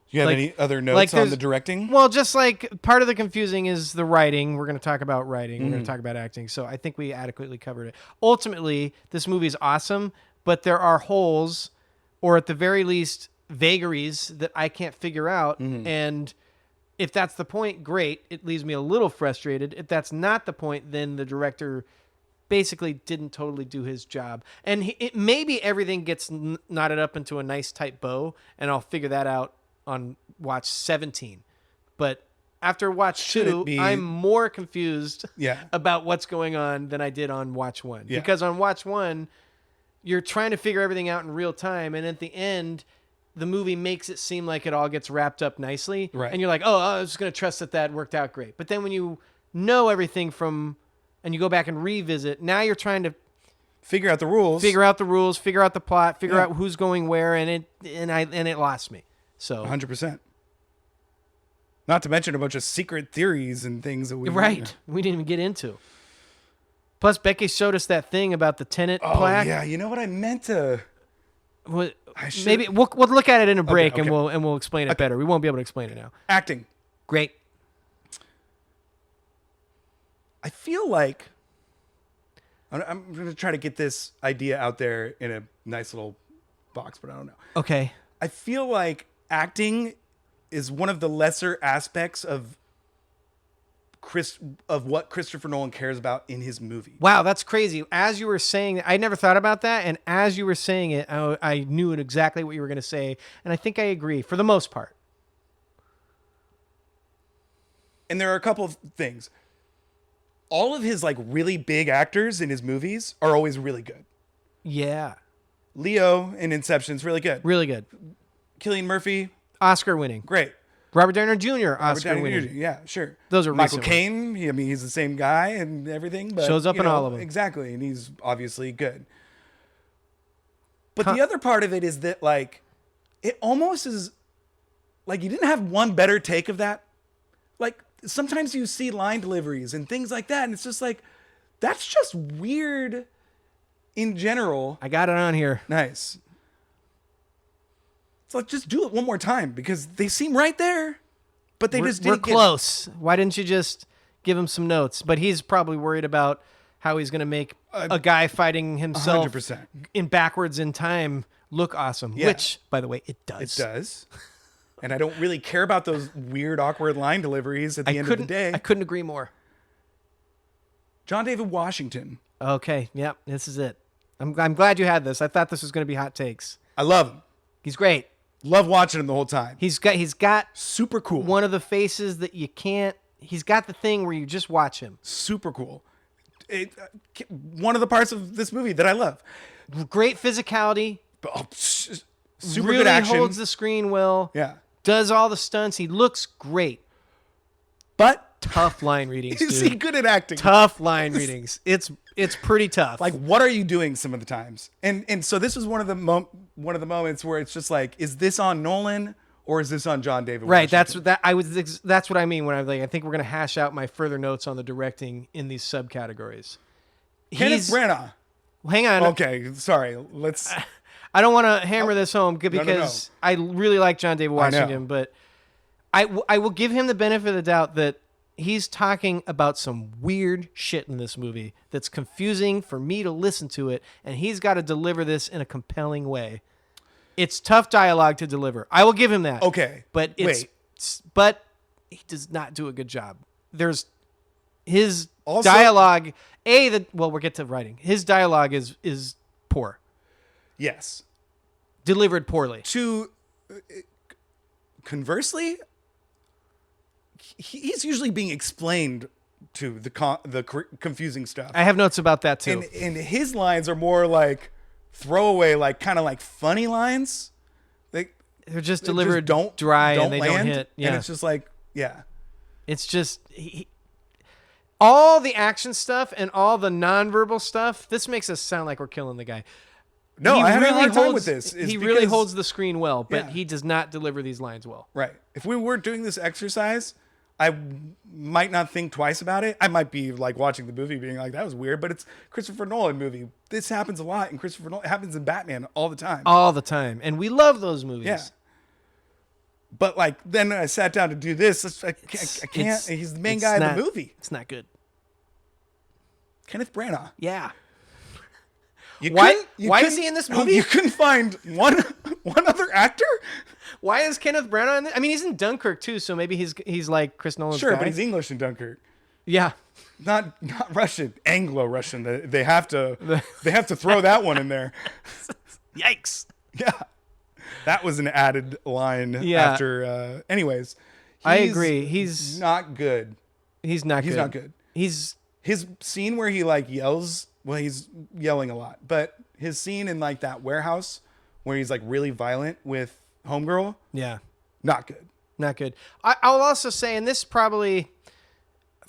Do you have any other notes on the directing? Well, just like part of the confusing is the writing. We're going to talk about writing. We're going to talk about acting. So I think we adequately covered it. Ultimately, this movie is awesome, but there are holes, or at the very least, vagaries that I can't figure out. And if that's the point, great. It leaves me a little frustrated. If that's not the point, then the director basically didn't totally do his job. And maybe everything gets knotted up into a nice tight bow, and I'll figure that out on watch 17. But after watch 2, I'm more confused about what's going on than I did on watch 1. Yeah. Because on watch 1, you're trying to figure everything out in real time, and at the end, the movie makes it seem like it all gets wrapped up nicely. Right. And you're like, I was just going to trust that worked out great. But then when you know everything and you go back and revisit, now you're trying to figure out the rules, figure out the plot, figure out who's going where, and it lost me. So 100%. Not to mention a bunch of secret theories and things that we didn't even get into. Plus, Becky showed us that thing about the Tenet plaque. Yeah, you know what I meant to. Maybe we'll look at it in a break, okay. and we'll explain it better. We won't be able to explain it now. Acting, great. I feel like I'm going to try to get this idea out there in a nice little box, but I don't know. Okay. I feel like acting is one of the lesser aspects of what Christopher Nolan cares about in his movie. Wow, that's crazy. As you were saying that, I never thought about that, and as you were saying it, I knew exactly what you were going to say, and I think I agree for the most part. And there are a couple of things. All of his really big actors in his movies are always really good. Yeah. Leo in Inception's really good. Really good. Cillian Murphy, Oscar winning. Great. Robert Downey Jr. Oscar winning. Yeah, sure. Those are Michael Caine. He's the same guy and everything, but shows up in all of them. Exactly, and he's obviously good. But the other part of it is that it almost is you didn't have one better take of that. Sometimes you see line deliveries and things like that, and it's just that's just weird in general. I got it on here. Nice. So just do it one more time, because they seem right there, but they just didn't get... We're close. Why didn't you just give him some notes? But he's probably worried about how he's going to make a guy fighting himself 100%. in backwards in time look awesome, which, by the way, it does. It does. And I don't really care about those weird, awkward line deliveries at the end of the day. I couldn't agree more. John David Washington. Okay, yep, this is it. I'm glad you had this. I thought this was going to be hot takes. I love him. He's great. Love watching him the whole time. He's got super cool. One of the faces that you can't. He's got the thing where you just watch him. Super cool. One of the parts of this movie that I love. Great physicality. Super really good action. Holds the screen well. Yeah. Does all the stunts. He looks great. But tough line readings. Is dude. he good at acting? Tough line readings. It's pretty tough. What are you doing some of the times? And so this was one of the moments where it's just is this on Nolan or is this on John David Washington? Right. That's what I mean when I think we're gonna hash out my further notes on the directing in these subcategories. Kenneth Branagh. Hang on. Okay, sorry. Let's. I don't want to hammer this home because No. I really like John David Washington, but I will give him the benefit of the doubt that he's talking about some weird shit in this movie that's confusing for me to listen to it, and he's got to deliver this in a compelling way. It's tough dialogue to deliver. I will give him that. Okay. But he does not do a good job. There's his dialogue. We'll get to writing. His dialogue is poor. Yes. Delivered poorly. Conversely, he's usually being explained to the confusing stuff. I have notes about that too. And his lines are more like throwaway, like kind of like funny lines. They're just delivered dry and they land, don't hit. Yeah. And it's just like, yeah. It's just all the action stuff and all the nonverbal stuff. This makes us sound like we're killing the guy. No, I have a hard time with this. He really holds the screen well, but he does not deliver these lines well. Right. If we were doing this exercise, I might not think twice about it. I might be like watching the movie being like, that was weird, but it's Christopher Nolan movie. This happens a lot in Christopher Nolan. It happens in Batman all the time. All the time. And we love those movies. Yeah. But like, then I sat down to do this. I can't. He's the main guy in the movie. It's not good. Kenneth Branagh. Yeah. Why is he in this movie? You couldn't find one other actor? Why is Kenneth Branagh in this? I mean, he's in Dunkirk too, so maybe he's like Chris Nolan's Sure, guy. but he's English in Dunkirk. Yeah. Not Russian, Anglo-Russian. They have to throw that one in there. Yikes. Yeah. That was an added line after anyways. I agree. He's not good. He's not good. His scene where he like yells, well, he's yelling a lot, but his scene in like that warehouse where he's like really violent with Homegirl. Yeah. Not good. Not good. I'll also say, and this probably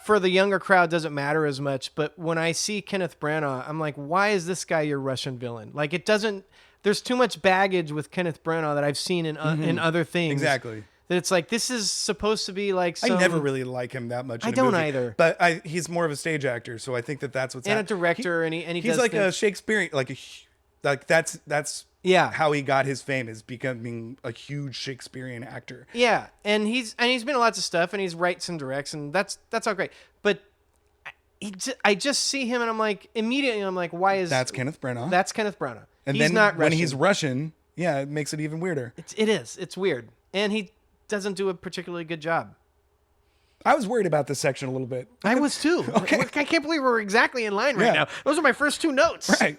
for the younger crowd doesn't matter as much, but when I see Kenneth Branagh, I'm like, why is this guy your Russian villain? Like, it doesn't, there's too much baggage with Kenneth Branagh that I've seen in other things. Exactly. That it's like, this is supposed to be like some... I never really like him that much. I don't either. But he's more of a stage actor, so I think that's what's happening. And a director, and he he's does like things. a Shakespearean, like that's how he got his fame, is becoming a huge Shakespearean actor. Yeah, and he's been in lots of stuff, and he's writes and directs, and that's all great. But I just see him, and I'm like, immediately, why is that's Kenneth Branagh? That's Kenneth Branagh. And he's then not when Russian. he's Russian, yeah, it makes it even weirder. It's weird, and he doesn't do a particularly good job. I was worried about this section a little bit. I was too. Okay. I can't believe we're exactly in line right now. Those are my first two notes. Right.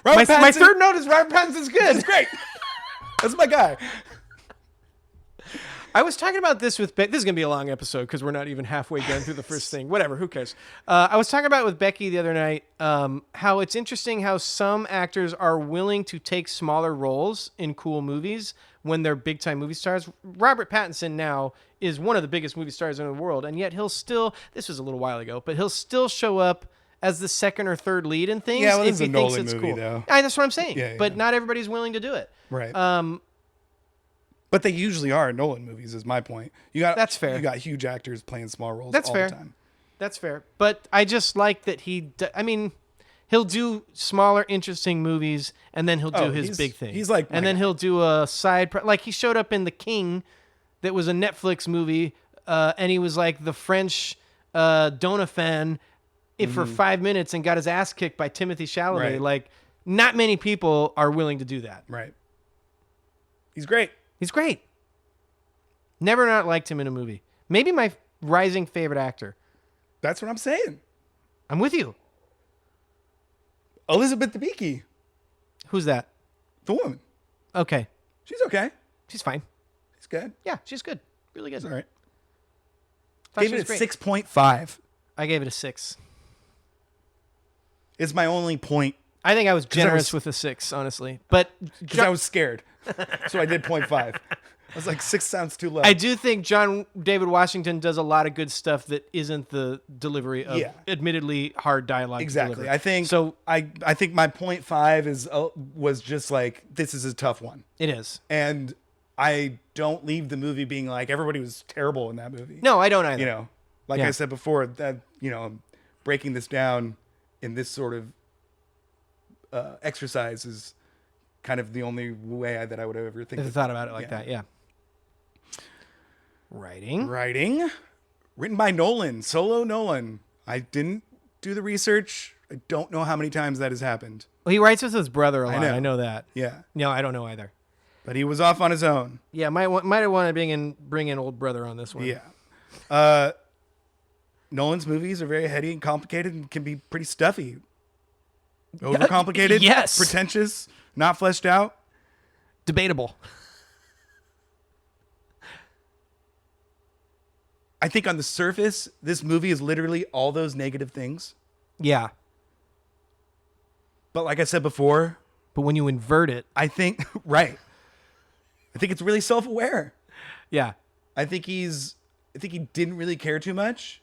My third note is Robert Pattinson's good. That's great. That's my guy. I was talking about this with Becky. This is going to be a long episode because we're not even halfway done through the first thing. Whatever, who cares? I was talking about it with Becky the other night, how it's interesting how some actors are willing to take smaller roles in cool movies when they're big-time movie stars. Robert Pattinson now is one of the biggest movie stars in the world, and yet he'll still, this was a little while ago, but he'll still show up as the second or third lead in things if he thinks it's cool. Though. That's what I'm saying. Yeah. But not everybody's willing to do it. Right. But they usually are in Nolan movies, is my point. That's fair. You got huge actors playing small roles That's all fair. the time. That's fair. But I just like that he'll do smaller, interesting movies, and then he'll do his big thing. He's like, and then he'll do a side, like he showed up in The King, that was a Netflix movie, and he was like the French Donaphan for 5 minutes and got his ass kicked by Timothée Chalamet. Right. Like, not many people are willing to do that. Right. He's great. He's great. Never not liked him in a movie. Maybe my rising favorite actor. That's what I'm saying. I'm with you. Elizabeth Debicki. Who's that? The woman. Okay. She's okay. She's fine. She's good. Yeah, she's good. Really good. All right. Thought Gave she it was a great. 6.5. I gave it a 6. It's my only point. I think I was generous with a 6, honestly. But Because I was scared. So I did 0.5. I was like, 6 sounds too low. I do think John David Washington does a lot of good stuff that isn't the delivery of admittedly hard dialogue. Exactly. I think so. I think my 0.5 was just like, this is a tough one. It is. And I don't leave the movie being like, everybody was terrible in that movie. No, I don't either. You know, like I said before, that, you know, breaking this down in this sort of exercise is kind of the only way that I would ever think. I thought about it like that. Yeah. Writing. Written by Nolan, solo Nolan. I didn't do the research. I don't know how many times that has happened. Well, he writes with his brother a lot. know. I know that. Yeah. No, I don't know either. But he was off on his own. Yeah, might have wanted to bring in old brother on this one. Yeah. Nolan's movies are very heady and complicated and can be pretty stuffy. Overcomplicated, yes. Pretentious, not fleshed out. Debatable. I think on the surface, this movie is literally all those negative things. Yeah. But like I said before, But when you invert it, I think, right. I think it's really self-aware. yeah. I think he didn't really care too much.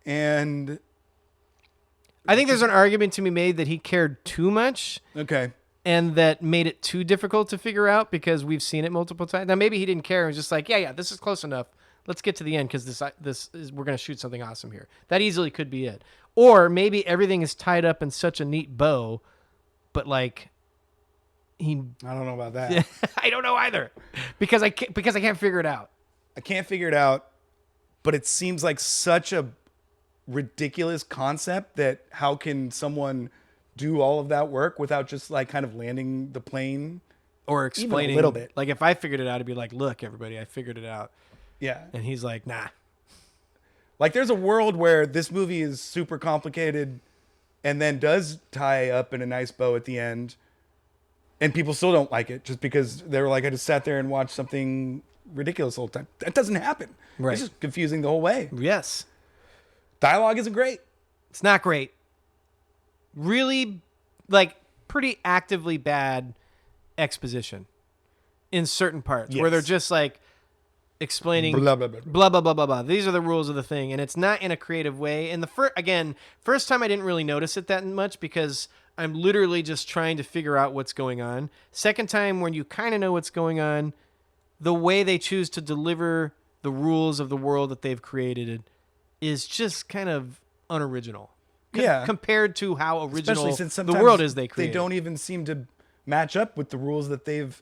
And I think there's an argument to be made that he cared too much. okay. And that made it too difficult to figure out because we've seen it multiple times. Now maybe he didn't care and was just like, yeah, this is close enough. Let's get to the end because we're going to shoot something awesome here. That easily could be it. Or maybe everything is tied up in such a neat bow, but like I don't know about that. I don't know either because I can't figure it out. I can't figure it out, but it seems like such a ridiculous concept that how can someone do all of that work without just like kind of landing the plane Or explaining even a little bit. Like if I figured it out, I'd be like, look, everybody, I figured it out. Yeah. And he's like, nah. Like there's a world where this movie is super complicated and then does tie up in a nice bow at the end. And people still don't like it just because they were like, I just sat there and watched something ridiculous the whole time. That doesn't happen. Right. It's just confusing the whole way. Yes. Dialogue isn't great. It's not great. Really, like, pretty actively bad exposition in certain parts where they're just like explaining Blah, blah, blah, blah, blah, blah, blah, blah. These are the rules of the thing. And it's not in a creative way. And first time I didn't really notice it that much because I'm literally just trying to figure out what's going on. Second time when you kind of know what's going on, the way they choose to deliver the rules of the world that they've created is just kind of unoriginal. Compared to how original since the world is they create. They don't even seem to match up with the rules that they've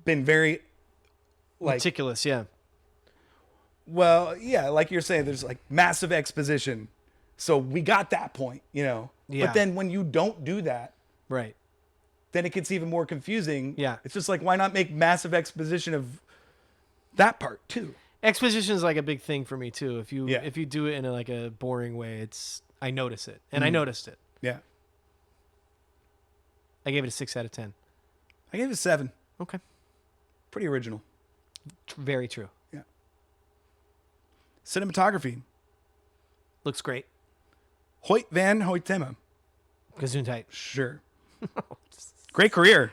been very meticulous, yeah. Well, yeah, like you're saying, there's like massive exposition. So we got that point, Yeah. But then when you don't do that, right, then it gets even more confusing. Yeah. It's just like, why not make massive exposition of that part too? Exposition is like a big thing for me too. If you do it in a boring way, I notice it, and I noticed it. Yeah. I gave it a 6 out of 10. I gave it a 7. Okay. Pretty original. Very true. Yeah. Cinematography. Looks great. Hoyt van Hoytema. Gesundheit. Sure. Great career.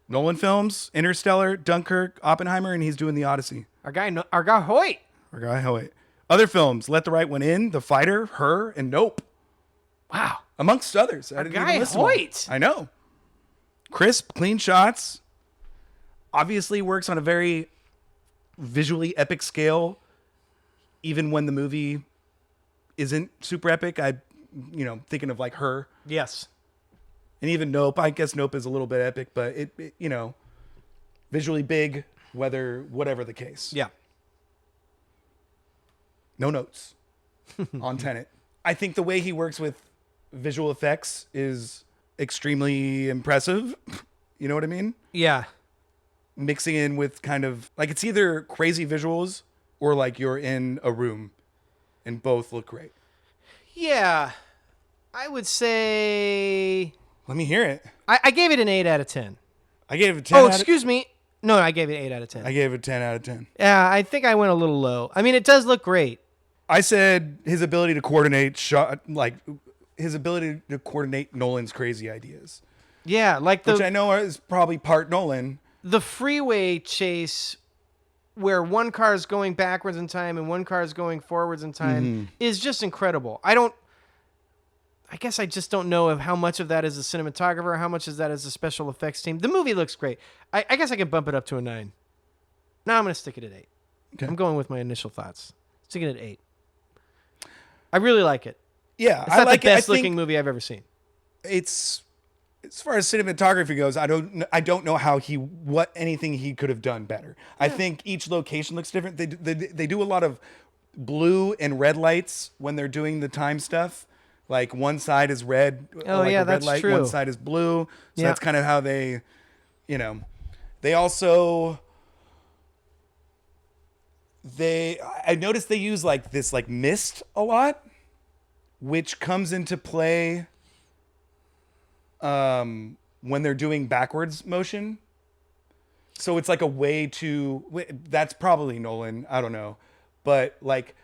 Nolan films, Interstellar, Dunkirk, Oppenheimer, and he's doing The Odyssey. Our guy Hoyt. Our guy Hoyt. Other films, Let the Right One In, The Fighter, Her, and Nope. Wow. Amongst others. Our guy Hoyt. I know. Crisp, clean shots. Obviously works on a very visually epic scale. Even when the movie isn't super epic, thinking of like Her. Yes. And even Nope. I guess Nope is a little bit epic, but it visually big, whatever the case. Yeah. No notes on Tenet. I think the way he works with visual effects is extremely impressive. You know what I mean? Yeah. Mixing in with kind of like it's either crazy visuals or like you're in a room and both look great. Yeah. I would say... Let me hear it. I gave it an 8 out of 10. I gave it 10 Oh, excuse me. No, I gave it 8 out of 10. I gave it 10 out of 10. Yeah, I think I went a little low. I mean, it does look great. I said his ability to coordinate Nolan's crazy ideas. Yeah, like which I know is probably part Nolan. The freeway chase where one car is going backwards in time and one car is going forwards in time is just incredible. I guess I just don't know of how much of that is a cinematographer, how much of that is a special effects team. The movie looks great. I guess I can bump it up to a 9. No, I'm going to stick it at 8. Okay. I'm going with my initial thoughts. Sticking it at 8. I really like it. Yeah, it's not the best looking movie I've ever seen. It's as far as cinematography goes, I don't know what anything he could have done better. Yeah. I think each location looks different. They do a lot of blue and red lights when they're doing the time stuff. Like one side is red, like a red light. True. One side is blue. So that's kind of how they, they also. I noticed they use like this like mist a lot, which comes into play when they're doing backwards motion. So it's like a way to, that's probably Nolan, I don't know. but like,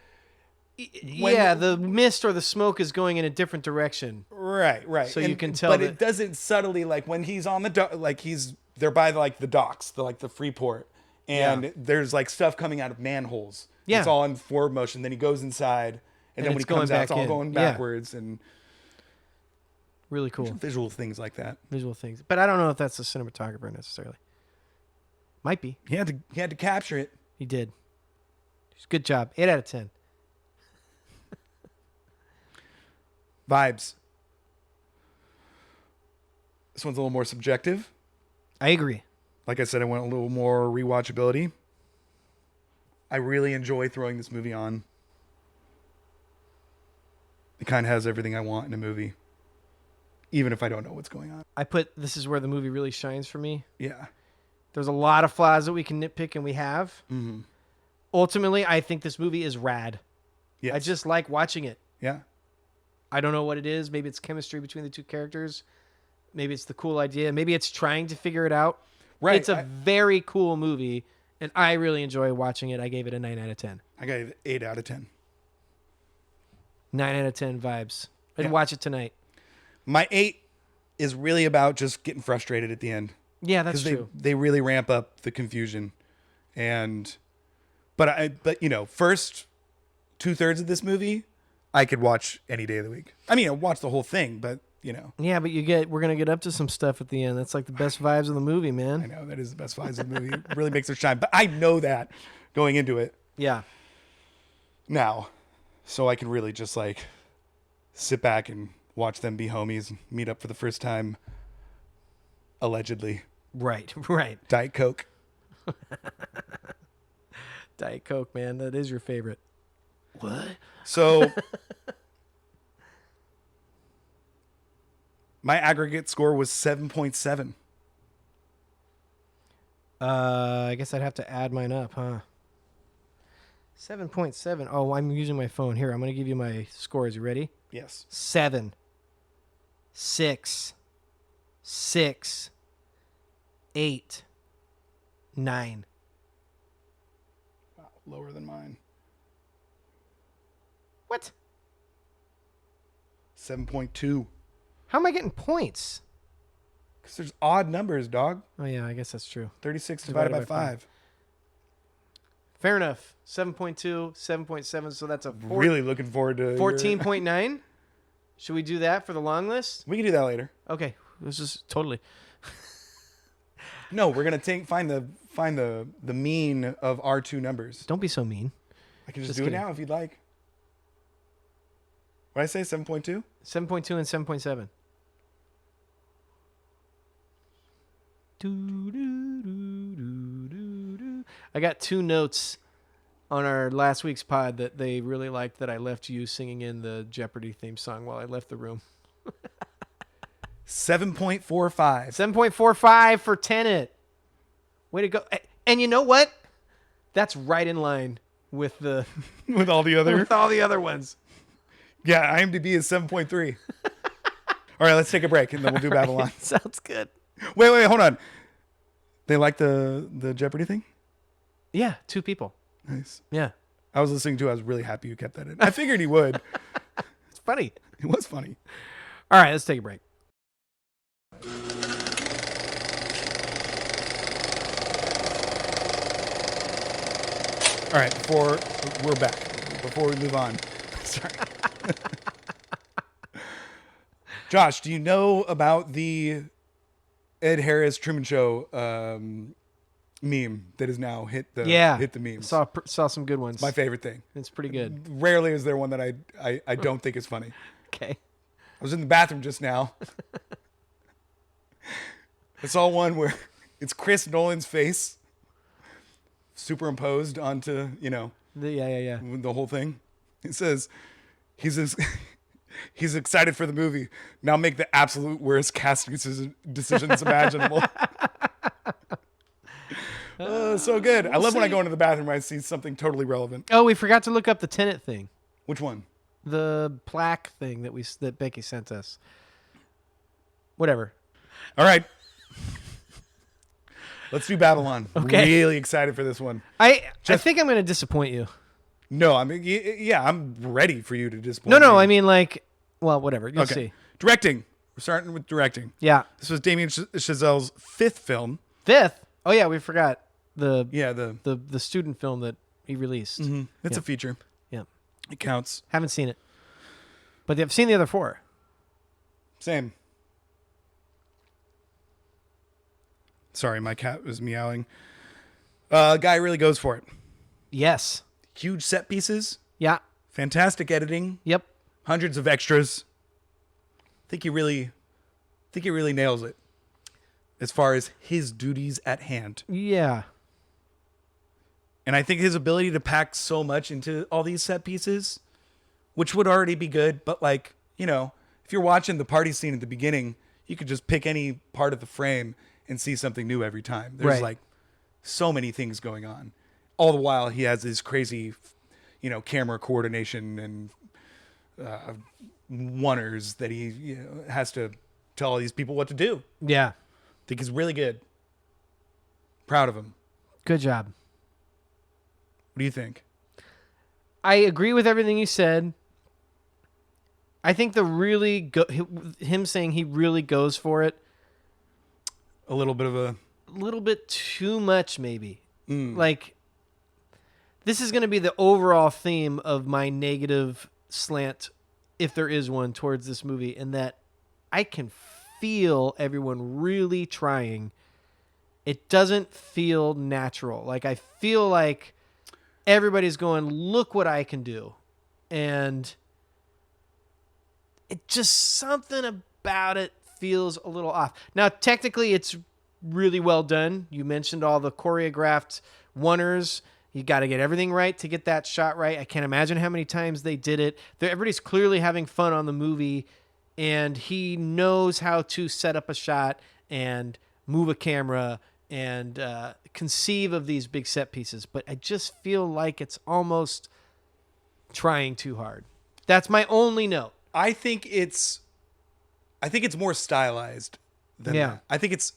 the mist or the smoke is going in a different direction. Right. So you can tell, but it doesn't subtly, like when he's on the they're by like the docks, the Freeport, and there's like stuff coming out of manholes. Yeah, it's all in forward motion. Then he goes inside, and then when he comes out, it's all going backwards and really cool visual things like that. Visual things, but I don't know if that's the cinematographer necessarily. Might be. He had to capture it. He did. Good job. 8 out of 10. Vibes. This one's a little more subjective. I agree. Like I said, I went a little more rewatchability. I really enjoy throwing this movie on. It kind of has everything I want in a movie, even if I don't know what's going on. This is where the movie really shines for me. Yeah. There's a lot of flaws that we can nitpick, and we have. Mm-hmm. Ultimately, I think this movie is rad. Yes. I just like watching it. Yeah. I don't know what it is. Maybe it's chemistry between the two characters. Maybe it's the cool idea. Maybe it's trying to figure it out. Right. It's a very cool movie, and I really enjoy watching it. I gave it a 9 out of 10. I gave it 8 out of 10. 9 out of 10 vibes. I'd watch it tonight. My 8 is really about just getting frustrated at the end. Yeah, that's true. They really ramp up the confusion, but you know, first 2/3 of this movie, I could watch any day of the week. I mean, I watch the whole thing, but you know. Yeah, but we're gonna get up to some stuff at the end. That's like the best vibes of the movie, man. I know that is the best vibes of the movie. It really makes it shine. But I know that going into it. Yeah. Now, so I can really just like sit back and watch them be homies and meet up for the first time. Allegedly. Right. Diet Coke. Diet Coke, man. That is your favorite. What? So my aggregate score was 7.7. I guess I'd have to add mine up, huh? 7.7. Oh, I'm using my phone. Here, I'm going to give you my scores. You ready? Yes. 7, 6, 6, 8, 9. Wow, lower than mine. What? 7.2. How am I getting points? Because there's odd numbers, dog. Oh, yeah, I guess that's true. 36 divided by 5. Fair enough. 7.2, 7.7, so that's a really looking forward to 14.9. Should we do that for the long list? We can do that later. Okay. This is totally. No, we're gonna find the mean of our two numbers. Don't be so mean. I can just do kidding. It now if you'd like. What did I say? 7.2? 7.2 and 7.7. I got 2 notes on our last week's pod that they really liked that I left you singing in the Jeopardy theme song while I left the room. 7.45. 7.45 for Tenet. Way to go. And you know what? That's right in line with the with all the other ones. Yeah, IMDb is 7.3. All right, let's take a break and then we'll do Babylon. Right, sounds good. Wait, hold on. They like the Jeopardy thing? Yeah, 2 people. Nice. Yeah. I was listening to it. I was really happy you kept that in. I figured he would. It's funny. It was funny. All right, let's take a break. All right, we're back. Before we move on. Sorry. Josh, do you know about the Ed Harris Truman Show meme that has now hit the memes? Saw some good ones. My favorite thing. It's pretty good. Rarely is there one that I don't think is funny. Okay. I was in the bathroom just now. I saw one where it's Chris Nolan's face superimposed onto, the whole thing. It says he's excited for the movie. Now make the absolute worst casting decisions imaginable. So good. I love when I go into the bathroom and I see something totally relevant. Oh, we forgot to look up the Tenet thing. Which one? The plaque thing that Becky sent us. Whatever. All right. Let's do Babylon. Okay. Really excited for this one. I think I'm going to disappoint you. No, I mean, yeah, I'm ready for you to disappoint No, me. I mean like, well, whatever. You'll see. Directing. We're starting with directing. Yeah. This was Damien Chazelle's 5th film. 5th. Oh yeah, we forgot the student film that he released. It's a feature. Yeah. It counts. Haven't seen it, but I've seen the other 4. Same. Sorry, my cat was meowing. Guy really goes for it. Yes. Huge set pieces. Yeah. Fantastic editing. Yep. Hundreds of extras. I think he really nails it as far as his duties at hand. Yeah. And I think his ability to pack so much into all these set pieces, which would already be good, but like, you know, if you're watching the party scene at the beginning, you could just pick any part of the frame and see something new every time. There's like so many things going on. All the while he has this crazy, you know, camera coordination and oneers that he has to tell all these people what to do. Yeah. I think he's really good. Proud of him. Good job. What do you think? I agree with everything you said. I think him saying he really goes for it. A little bit Too much, maybe. Like, this is going to be the overall theme of my negative slant, if there is one, towards this movie, and that I can feel everyone really trying. It doesn't feel natural. Like, I feel like everybody's going, look what I can do. And it just, something about it feels a little off. Now, technically, it's really well done. You mentioned all the choreographed oneers. You got to get everything right to get that shot right. I can't imagine how many times they did it. Everybody's clearly having fun on the movie, and he knows how to set up a shot and move a camera and conceive of these big set pieces. But I just feel like it's almost trying too hard. That's my only note. I think it's more stylized than that. I think it's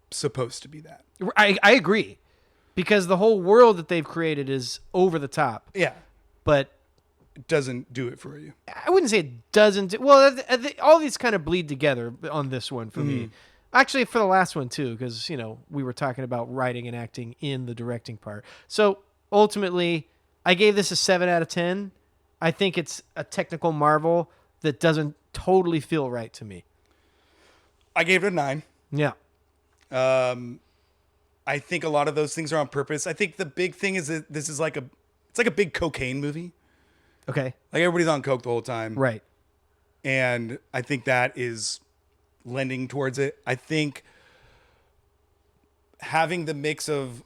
supposed to be that. I agree. Because the whole world that they've created is over the top. Yeah. But it doesn't do it for you. I wouldn't say it doesn't. Well, all these kind of bleed together on this one for me. Actually, for the last one, too, because, you know, we were talking about writing and acting in the directing part. So, ultimately, I gave this a 7 out of 10. I think it's a technical marvel that doesn't totally feel right to me. I gave it a 9. Yeah. I think a lot of those things are on purpose. I think the big thing is that this is like it's like a big cocaine movie. Okay. Like everybody's on coke the whole time. Right. And I think that is lending towards it. I think having the mix of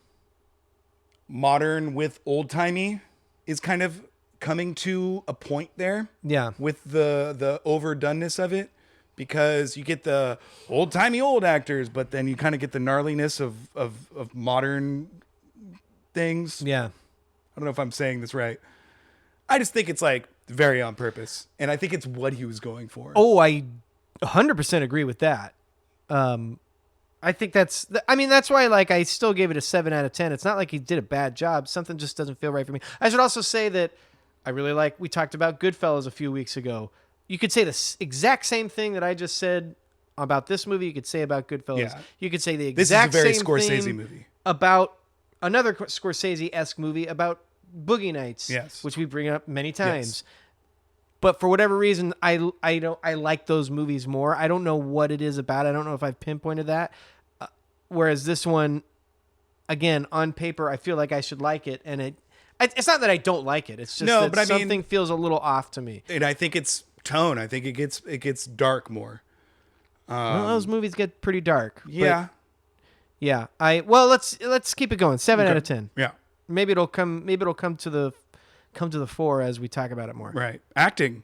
modern with old timey is kind of coming to a point there. Yeah. With the overdoneness of it. Because you get the old-timey old actors, but then you kind of get the gnarliness of modern things. Yeah. I don't know if I'm saying this right. I just think it's like very on purpose. And I think it's what he was going for. Oh, I 100% agree with that. I think that's why, like, I still gave it a 7 out of 10. It's not like he did a bad job. Something just doesn't feel right for me. I should also say that I really we talked about Goodfellas a few weeks ago. You could say the exact same thing that I just said about this movie. You could say about Goodfellas. Yeah. You could say the exact same thing. This is a very Scorsese movie. About another Scorsese-esque movie about Boogie Nights, yes, which we bring up many times. Yes. But for whatever reason, I like those movies more. I don't know what it is about it. I don't know if I've pinpointed that. Whereas this one, again, on paper, I feel like I should like it, and it's not that I don't like it. It's just that something feels a little off to me. And I think it's tone. I think it gets dark more. Well, those movies get pretty dark. Yeah. Yeah. Let's keep it going. 7 out of 10. Yeah. Maybe it'll come to the fore as we talk about it more. Right. Acting.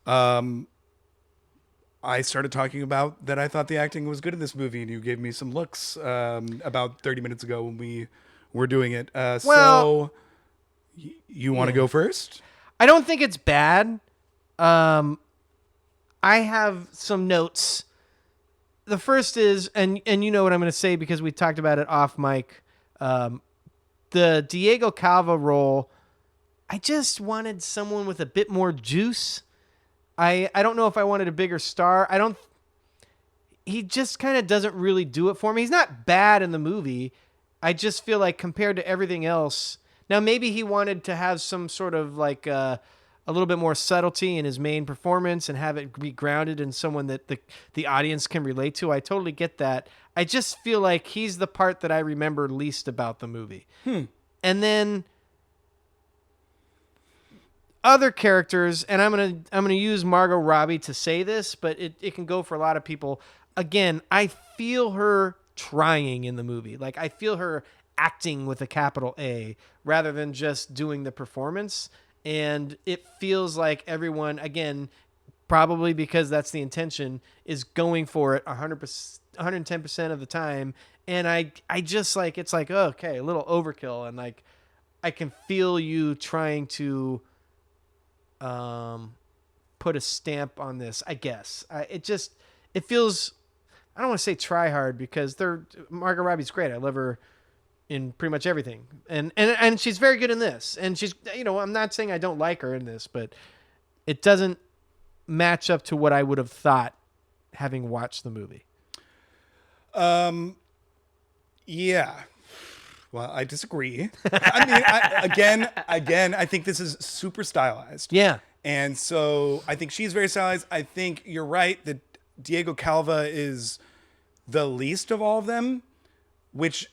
I started talking about that I thought the acting was good in this movie, and you gave me some looks about 30 minutes ago when we were doing it. So you want to go first? I don't think it's bad. I have some notes. The first is, and you know what I'm going to say because we talked about it off mic. The Diego Calva role I just wanted someone with a bit more juice. I don't know if I wanted a bigger star. He just kind of doesn't really do it for me. He's not bad in the movie. I just feel like compared to everything else, now maybe he wanted to have some sort of like a little bit more subtlety in his main performance and have it be grounded in someone that the audience can relate to. I totally get that. I just feel like he's the part that I remember least about the movie. And then other characters, and I'm gonna use Margot Robbie to say this, but it can go for a lot of people. Again, I feel her trying in the movie. Like, I feel her acting with a capital A rather than just doing the performance. And it feels like everyone, again, probably because that's the intention, is going for it 100%, 110% of the time. And I just like, it's like, oh, okay, a little overkill. And like, I can feel you trying to put a stamp on this, I guess. It feels, I don't want to say try hard because Margot Robbie's great. I love her in pretty much everything. And she's very good in this. And she's, I'm not saying I don't like her in this, but it doesn't match up to what I would have thought having watched the movie. Yeah. Well, I disagree. I mean, again, I think this is super stylized. Yeah. And so I think she's very stylized. I think you're right that Diego Calva is the least of all of them, which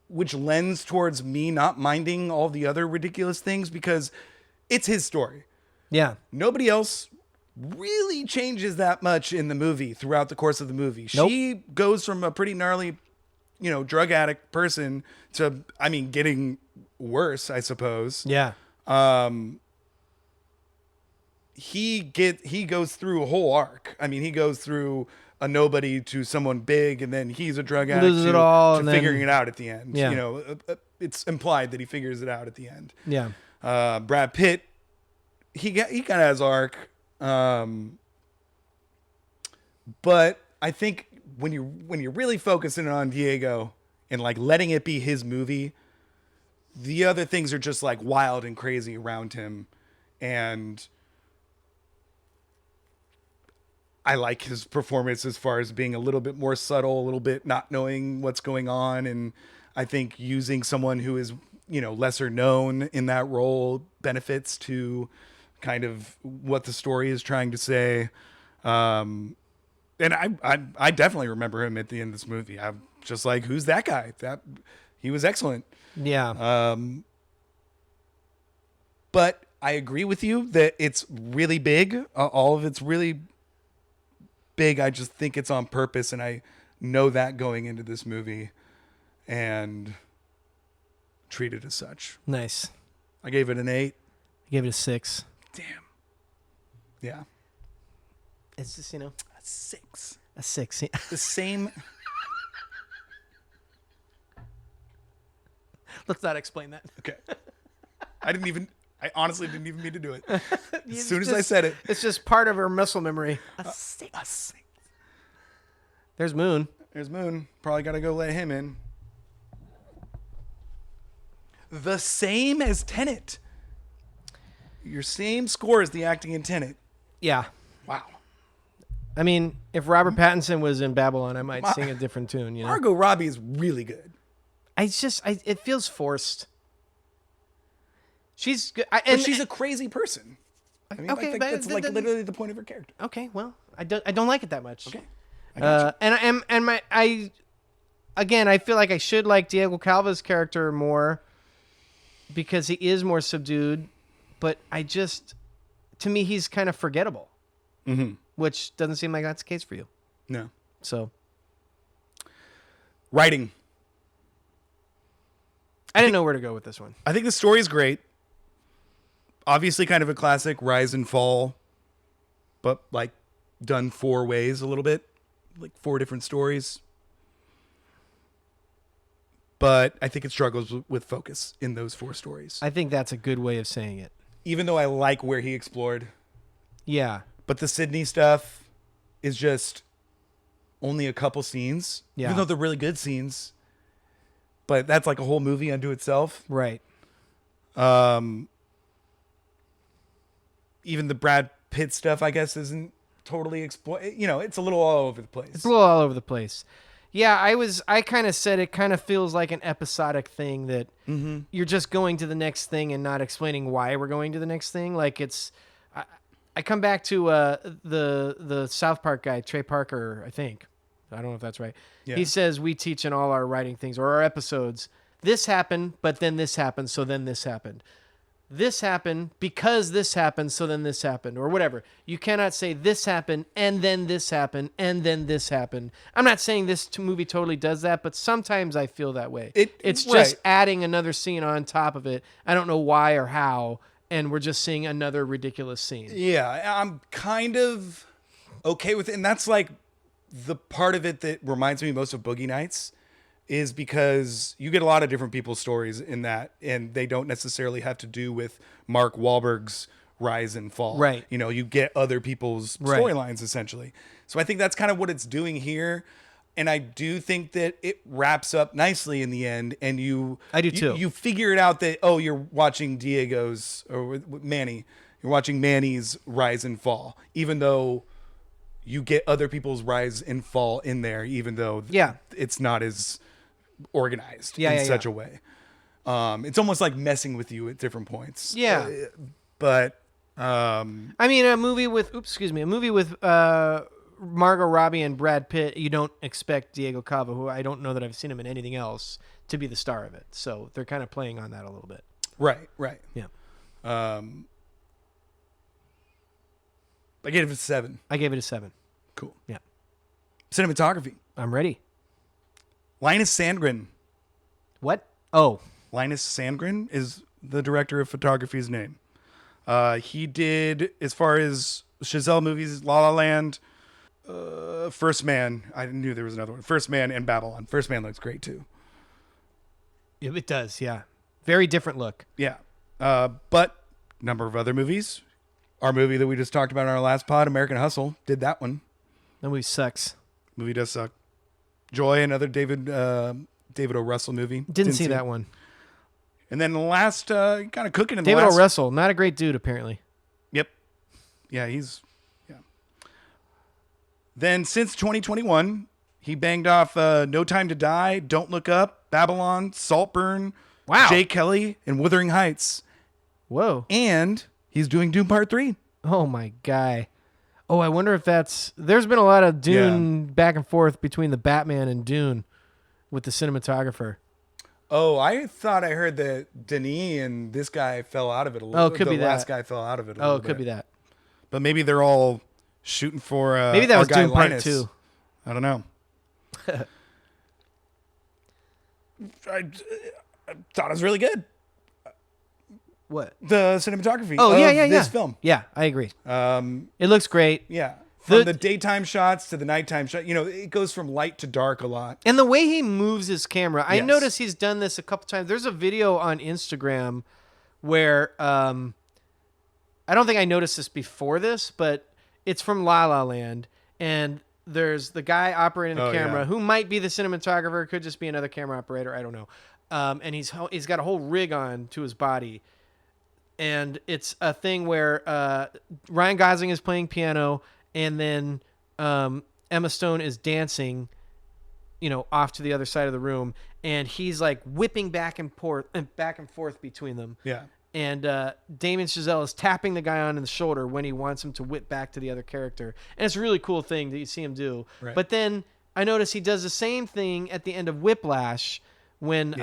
lends towards me not minding all the other ridiculous things because it's his story. Yeah. Nobody else really changes that much in the movie throughout the course of the movie. Nope. She goes from a pretty gnarly, drug addict person to, getting worse, I suppose. Yeah. He goes through a whole arc. I mean, he goes through a nobody to someone big, and then he's a drug addict Loses it all, to figuring it out at the end. Yeah. It's implied that he figures it out at the end. Yeah. Brad Pitt, he kind of has arc. But I think when you're really focusing on Diego and like letting it be his movie, the other things are just like wild and crazy around him. And I like his performance as far as being a little bit more subtle, a little bit not knowing what's going on. And I think using someone who is, lesser known in that role benefits to kind of what the story is trying to say. And I definitely remember him at the end of this movie. I'm just like, who's that guy? He was excellent. Yeah. But I agree with you that it's really big. All of it's really big. I just think it's on purpose, and I know that going into this movie and treat it as such. Nice. I gave it an 8. I gave it a 6. Damn. Yeah. It's just, A 6. a 6. The same. Let's not explain that. Okay. I honestly didn't even mean to do it. As soon as I said it. It's just part of her muscle memory. A 6. A 6. There's Moon. There's Moon. Probably got to go let him in. The same as Tenet. Your same score as the acting in Tenet. Yeah. Wow. I mean, if Robert Pattinson was in Babylon, I might sing a different tune, Margot Robbie is really good. It feels forced. She's good. But she's a crazy person. I mean, okay, that's like literally the point of her character. Okay, well, I don't like it that much. Okay. I got you. I feel like I should like Diego Calva's character more because he is more subdued, but to me, he's kind of forgettable, which doesn't seem like that's the case for you. No. So. Writing. I didn't know where to go with this one. I think the story is great. Obviously kind of a classic rise and fall, but like done 4 ways a little bit, like 4 different stories. But I think it struggles with focus in those 4 stories. I think that's a good way of saying it. Even though I like where he explored. Yeah. But the Sydney stuff is just only a couple scenes. Yeah. Even though they're really good scenes. But that's like a whole movie unto itself. Right. Even the Brad Pitt stuff, I guess, isn't totally exploited. It's a little all over the place. It's a little all over the place. Yeah, I kind of said it kind of feels like an episodic thing that you're just going to the next thing and not explaining why we're going to the next thing. Like I come back to the South Park guy, Trey Parker, I think. I don't know if that's right. Yeah. He says we teach in all our writing things or our episodes, this happened, but then this happened, so then this happened. This happened because this happened, so then this happened, or whatever. You cannot say this happened, and then this happened, and then this happened. I'm not saying this movie totally does that, but sometimes I feel that way. It's just adding another scene on top of it. I don't know why or how, and we're just seeing another ridiculous scene. Yeah, I'm kind of okay with it. And that's like the part of it that reminds me most of Boogie Nights, is because you get a lot of different people's stories in that, and they don't necessarily have to do with Mark Wahlberg's rise and fall. Right. You get other people's storylines, essentially. So I think that's kind of what it's doing here. And I do think that it wraps up nicely in the end. And I do too. You figure it out that, you're watching Diego's, or Manny. You're watching Manny's rise and fall, even though you get other people's rise and fall in there, even though it's not as organized in such a way. It's almost like messing with you at different points. Yeah. But I mean, a movie with Margot Robbie and Brad Pitt, you don't expect Diego Cava, who I don't know that I've seen him in anything else, to be the star of it. So they're kind of playing on that a little bit. Right. Yeah. I gave it a 7. I gave it a 7. Cool. Yeah. Cinematography. I'm ready. Linus Sandgren. What? Oh. Linus Sandgren is the director of photography's name. He did, as far as Chazelle movies, La La Land, First Man. I knew there was another one. First Man and Babylon. First Man looks great too. Yeah, it does, yeah. Very different look. Yeah. But number of other movies. Our movie that we just talked about in our last pod, American Hustle, did that one. That movie sucks. Movie does suck. Joy, another David O. Russell movie. Didn't see that one. And then the last, kind of cooking in David O. Russell, not a great dude, apparently. Yep. Yeah, Then since 2021, he banged off No Time to Die, Don't Look Up, Babylon, Saltburn, Jay Kelly, and Wuthering Heights. Whoa. And he's doing Dune Part 3. Oh, my guy. Oh, I wonder if there's been a lot of Dune back and forth between the Batman and Dune with the cinematographer. Oh, I thought I heard that Denis and this guy fell out of it a little bit. Oh, it could be that. The last guy fell out of it a little bit. Oh, it could be that. But maybe they're all shooting for maybe that was Dune Part 2. I don't know. I thought it was really good. What? The cinematography of this film. Yeah, I agree. It looks great. Yeah. From the daytime shots to the nighttime shot, it goes from light to dark a lot. And the way he moves his camera, I noticed he's done this a couple times. There's a video on Instagram where I don't think I noticed this before this, but it's from La La Land, and there's the guy operating the camera who might be the cinematographer, could just be another camera operator, I don't know. And he's got a whole rig on to his body. And it's a thing where Ryan Gosling is playing piano, and then Emma Stone is dancing, off to the other side of the room, and he's like whipping back and forth between them. Yeah. And Damien Chazelle is tapping the guy on the shoulder when he wants him to whip back to the other character, and it's a really cool thing that you see him do. Right. But then I notice he does the same thing at the end of Whiplash when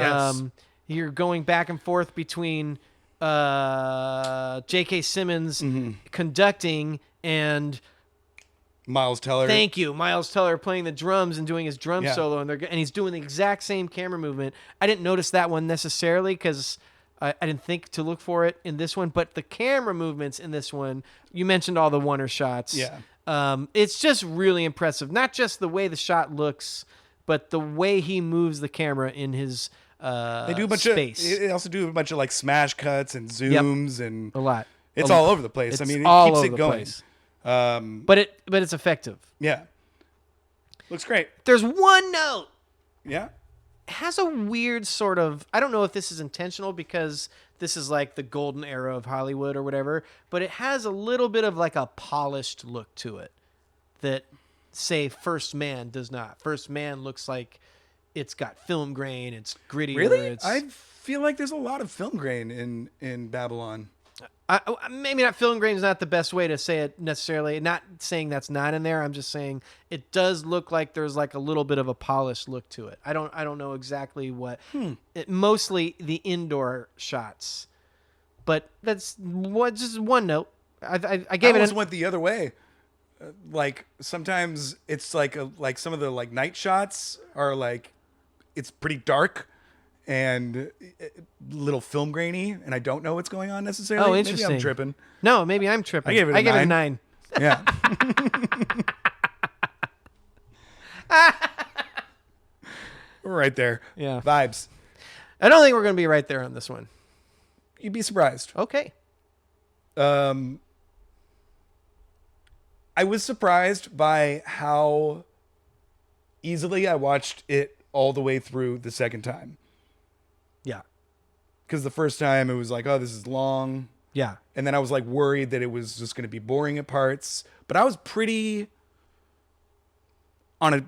you're going back and forth between J.K. Simmons conducting and Miles Teller. Thank you, Miles Teller playing the drums and doing his drum solo, and he's doing the exact same camera movement. I didn't notice that one necessarily because I didn't think to look for it in this one, but the camera movements in this one, you mentioned all the one-er shots. Yeah. It's just really impressive. Not just the way the shot looks, but the way he moves the camera in his they do a bunch space. They also do a bunch of like smash cuts and zooms and a lot. It's all over the place. It's it all keeps over it the going. Place. But it's effective. Yeah. Looks great. There's one note. Yeah. It has a weird sort of, I don't know if this is intentional because this is like the golden era of Hollywood or whatever, but it has a little bit of like a polished look to it that, say, First Man does not. First Man looks like it's got film grain, it's grittier. Really? I feel like there's a lot of film grain in Babylon. Maybe not film grain is not the best way to say it necessarily. Not saying that's not in there. I'm just saying it does look like there's like a little bit of a polished look to it. I don't know exactly what. It, mostly the indoor shots, but that's just one note. I gave it. I almost went the other way. Like sometimes it's like some of the like night shots are like it's pretty dark and a little film grainy, and I don't know what's going on necessarily. Oh, interesting. Maybe I'm tripping. No, maybe I'm tripping. I gave it a 9. Yeah. We're right there. Yeah. Vibes. I don't think we're going to be right there on this one. You'd be surprised. Okay. I was surprised by how easily I watched it all the way through the second time. Yeah. Because the first time it was like, oh, this is long. Yeah. And then I was like worried that it was just going to be boring at parts. But I was pretty on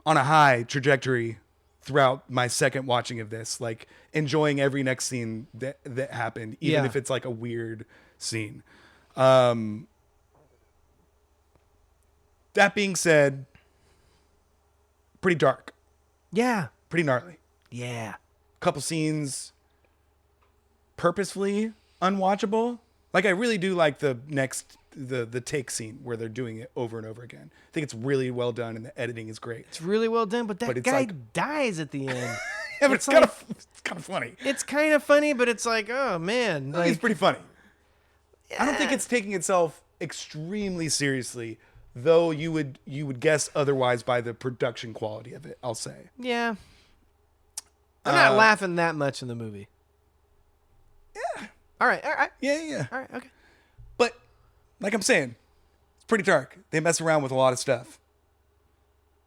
a high trajectory throughout my second watching of this, like enjoying every next scene that happened, even if it's like a weird scene. That being said, pretty dark. Yeah. Pretty gnarly. Yeah. Couple scenes purposefully unwatchable. Like I really do like the take scene where they're doing it over and over again. I think it's really well done and the editing is great. It's really well done, but that guy dies at the end. Yeah, but it's kind of funny. It's kind of funny, but it's like, oh man, like, it's pretty funny. I don't think it's taking itself extremely seriously, though you would guess otherwise by the production quality of it, I'll say. Yeah. I'm not laughing that much in the movie. Yeah. All right. Yeah. All right, okay. But like I'm saying, it's pretty dark. They mess around with a lot of stuff.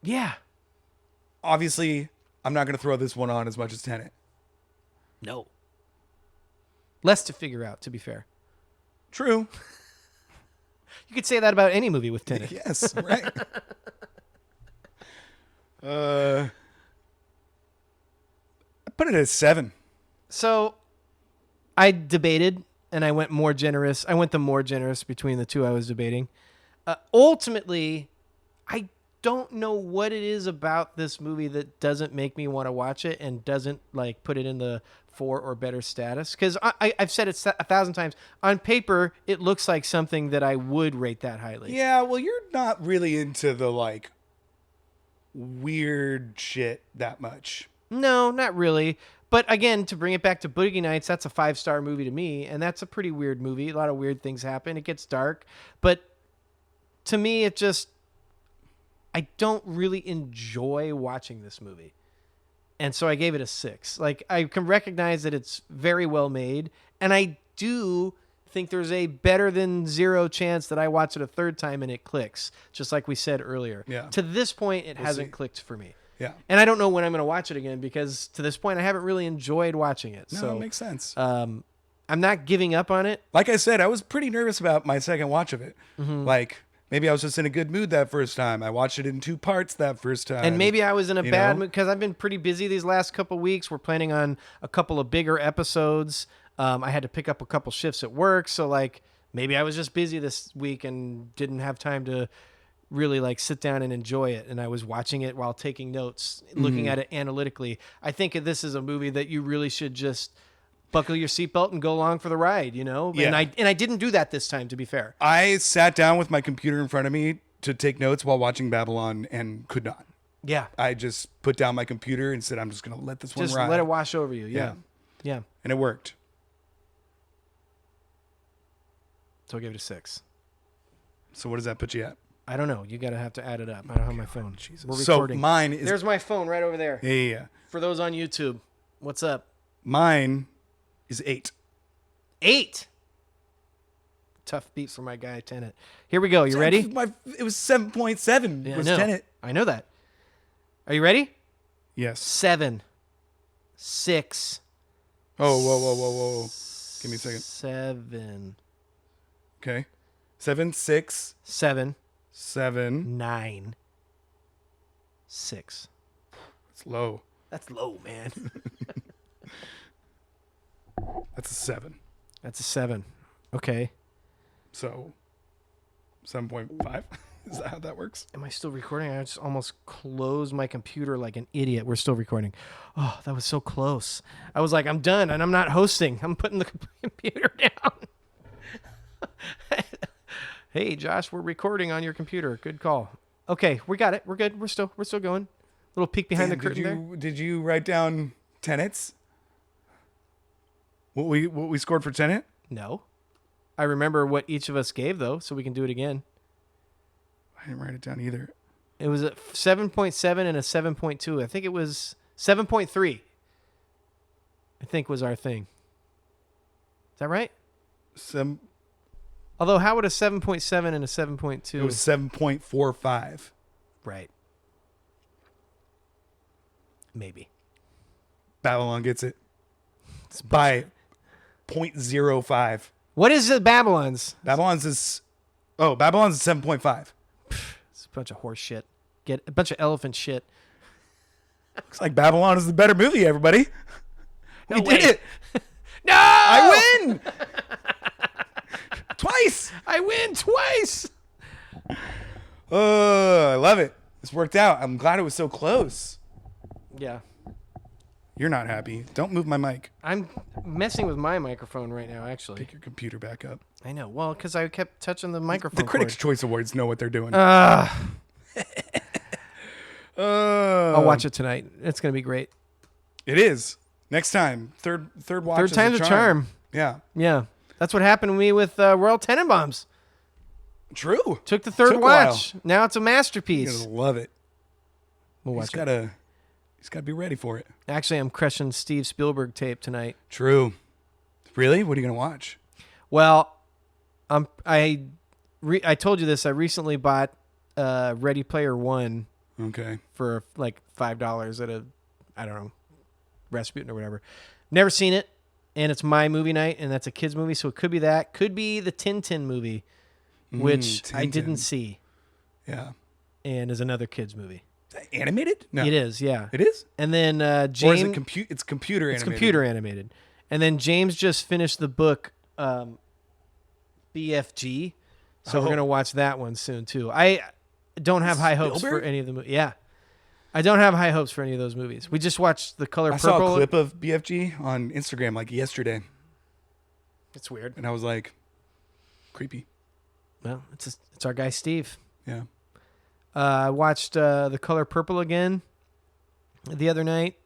Yeah. Obviously, I'm not going to throw this one on as much as Tenet. No. Less to figure out, to be fair. True. You could say that about any movie with Tenet. Yes, right. I put it at 7. So I debated and I went more generous. I went the more generous between the two I was debating. Ultimately, I don't know what it is about this movie that doesn't make me want to watch it and doesn't like put it in the 4 or better status. Because I've said it 1,000 times. On paper, it looks like something that I would rate that highly. Yeah, well, you're not really into the like weird shit that much. No, not really. But again, to bring it back to Boogie Nights, that's a 5-star movie to me, and that's a pretty weird movie. A lot of weird things happen. It gets dark. But to me, I don't really enjoy watching this movie. And so I gave it a 6. Like, I can recognize that it's very well made, and I do think there's a better than 0 chance that I watch it a third time and it clicks, just like we said earlier. Yeah. To this point, it hasn't clicked for me. Yeah. And I don't know when I'm going to watch it again because to this point, I haven't really enjoyed watching it. No, so it makes sense. I'm not giving up on it. Like I said, I was pretty nervous about my second watch of it. Mm-hmm. Like, maybe I was just in a good mood that first time. I watched it in 2 parts that first time. And maybe I was in a bad mood because I've been pretty busy these last couple of weeks. We're planning on a couple of bigger episodes. I had to pick up a couple shifts at work. So, like, maybe I was just busy this week and didn't have time to really like sit down and enjoy it, and I was watching it while taking notes, looking at it analytically. I think this is a movie that you really should just buckle your seatbelt and go along for the ride, you know? Yeah. And I didn't do that this time, to be fair. I sat down with my computer in front of me to take notes while watching Babylon and could not. Yeah. I just put down my computer and said, I'm just going to let this one just ride. let it wash over you. Yeah. Yeah. And it worked. So I gave it a 6. So what does that put you at? I don't know. You got to have to add it up. I don't have my phone. Jesus. We're recording. So mine is... There's my phone right over there. Yeah. For those on YouTube. What's up? Mine is 8. 8? Tough beat for my guy, Tenet. Here we go. You ready? It was 7.7 was Tenet. I know that. Are you ready? Yes. 7. 6. Oh, whoa. Give me a second. 7. Okay. 7, 6, 7, 7. 9, 6. It's low. That's low, man. That's a 7. That's a 7. Okay. So 7.5. Is that how that works? Am I still recording? I just almost closed my computer like an idiot. We're still recording. Oh, that was so close. I was like, I'm done, and I'm not hosting. I'm putting the computer down. Hey, Josh, we're recording on your computer. Good call. Okay, we got it. We're good. We're still going. Little peek behind the curtain there. Did you write down tenets? What we scored for Tenet? No. I remember what each of us gave, though, so we can do it again. I didn't write it down either. It was a 7.7 and a 7.2. I think it was 7.3. I think was our thing. Is that right? Although, how would a 7.7 and a 7.2? It was 7.45. Right. Maybe. Babylon gets it. It's by 0.05. What is the Babylon's? Babylon's is 7.5. It's a bunch of horse shit. Get a bunch of elephant shit. Looks like Babylon is the better movie, everybody. No we way. did it. No! I win! Twice! I win twice! I love it. This worked out. I'm glad it was so close. Yeah. You're not happy. Don't move my mic. I'm messing with my microphone right now, actually. Pick your computer back up. I know. Well, because I kept touching the microphone. The Critics' Choice Awards know what they're doing. I'll watch it tonight. It's going to be great. It is. Next time. Third watch. Third time's a charm. Yeah. Yeah. That's what happened to me with Royal Tenenbaums. True. Took the third Took a watch. while. Now it's a You're masterpiece. going to love it. We'll watch it. He's got to be ready for it. Actually, I'm crushing Steve Spielberg tape tonight. True. Really? What are you going to watch? Well, I told you this. I recently bought Ready Player One. Okay. For like $5 at I don't know, Rasputin or whatever. Never seen it, and it's my movie night, and that's a kid's movie, so it could be that. Could be the Tintin movie, which I didn't see. Yeah. And is another kid's movie. Animated? No. It is, yeah. It is? And then James... Or is it it's computer animated? It's computer animated. And then James just finished the book BFG, so we're going to watch that one soon, too. I don't have high hopes for any of the movies. Yeah. I don't have high hopes for any of those movies. We just watched The Color Purple. I saw a clip of BFG on Instagram like yesterday. It's weird. And I was like, creepy. Well, it's our guy Steve. Yeah. I watched The Color Purple again the other night.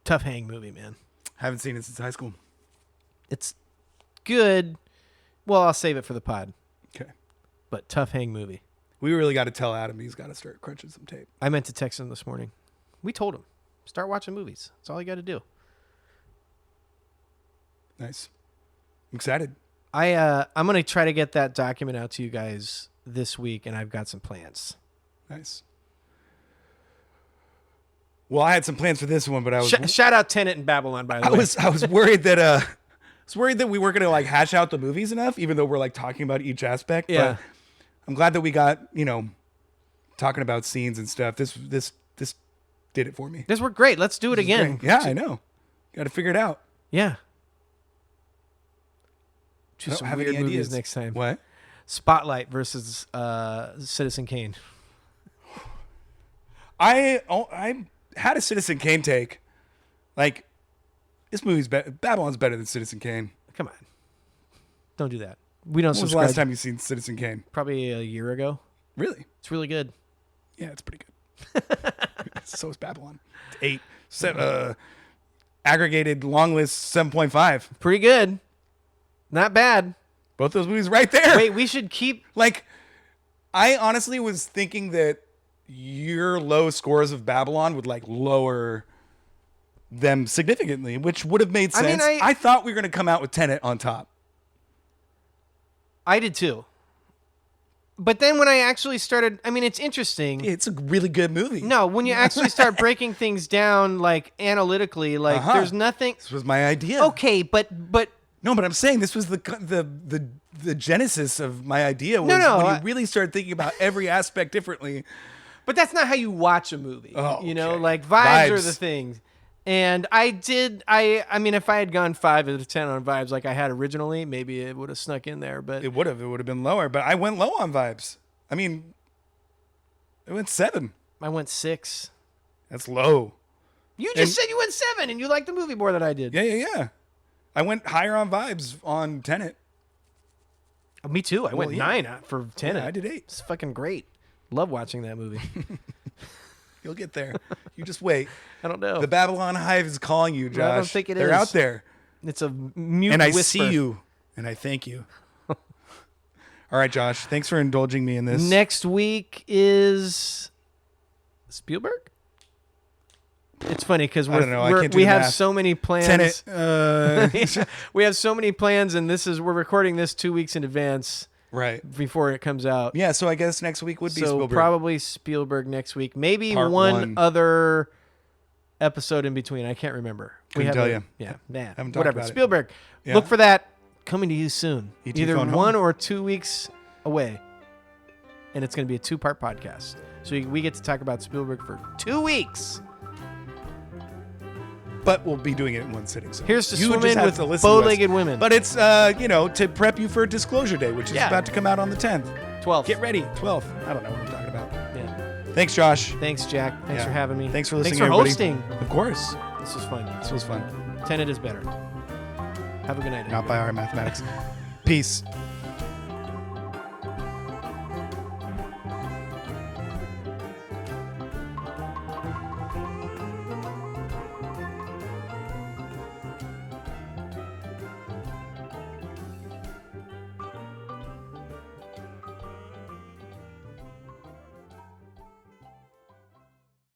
Tough hang movie, man. Haven't seen it since high school. It's good. Well, I'll save it for the pod. Okay. But tough hang movie. We really got to tell Adam he's got to start crunching some tape. I meant to text him this morning. We told him, start watching movies. That's all you got to do. Nice. I'm excited. I'm going to try to get that document out to you guys this week, and I've got some plans. Nice. Well, I had some plans for this one, but I was shout out Tenet and Babylon, by the way. I was worried that we weren't going to like hash out the movies enough, even though we're like talking about each aspect. Yeah. But I'm glad that we got, talking about scenes and stuff. This did it for me. This worked great. Let's do it again. Yeah, I know. Got to figure it out. Yeah. I don't some have weird any movies ideas next time. What? Spotlight versus Citizen Kane. I had a Citizen Kane take. Like, this movie's Babylon's better than Citizen Kane. Come on. Don't do that. We don't When was the subscribe. last time you seen Citizen Kane? Probably a year ago. Really? It's really good. Yeah, it's pretty good. So is Babylon. 8. Aggregated long list 7.5. Pretty good. Not bad. Both those movies right there. Wait, we should keep... Like, I honestly was thinking that your low scores of Babylon would like lower them significantly, which would have made sense. I thought we were going to come out with Tenet on top. I did too. But then when I actually started, I mean, it's interesting. It's a really good movie. No, when you actually start breaking things down, like analytically, like there's nothing. This was my idea. Okay, but no, but I'm saying this was the genesis of my idea. Was No, when you really start thinking about every aspect differently. But that's not how you watch a movie. Oh, you know, okay. like vibes are the things. And I mean, if I had gone 5 out of 10 on vibes like I had originally, maybe it would have snuck in there. But It would have been lower. But I went low on vibes. I mean, it went 7. I went 6. That's low. You just said you went 7 and you liked the movie more than I did. Yeah. I went higher on vibes on Tenet. Me too. I went 9 for Tenet. Yeah, I did 8. It's fucking great. Love watching that movie. You'll get there. You just wait. I don't know. The Babylon Hive is calling you, Josh. I don't think They're out there. It's a mute And I whisper. see you, and I thank you. All right, Josh. Thanks for indulging me in this. Next week is Spielberg? It's funny because we have so many plans. Tenet. We have so many plans, and we're recording this 2 weeks in advance. Right. Before it comes out. Yeah, so I guess next week would be Spielberg. So probably Spielberg next week. Maybe Part one other episode in between. I can't remember. Couldn't tell you. Yeah, man. Haven't talked Whatever. about it. Spielberg. Yeah. Look for that coming to you soon. ET Either phone 1 home. or 2 weeks away. And it's going to be a 2-part podcast. So we get to talk about Spielberg for 2 weeks. But we'll be doing it in one sitting. So Here's to you swim just in have with to listen to us. bow-legged women. But it's, to prep you for Disclosure Day, which is about to come out on the 10th. 12th. Get ready. 12th. I don't know what I'm talking about. Yeah. Thanks, Josh. Thanks, Jack. Thanks for having me. Thanks for listening, Thanks for everybody. hosting. Of course. This was fun. This was fun. Tenet is better. Have a good night. Not by our mathematics. Peace.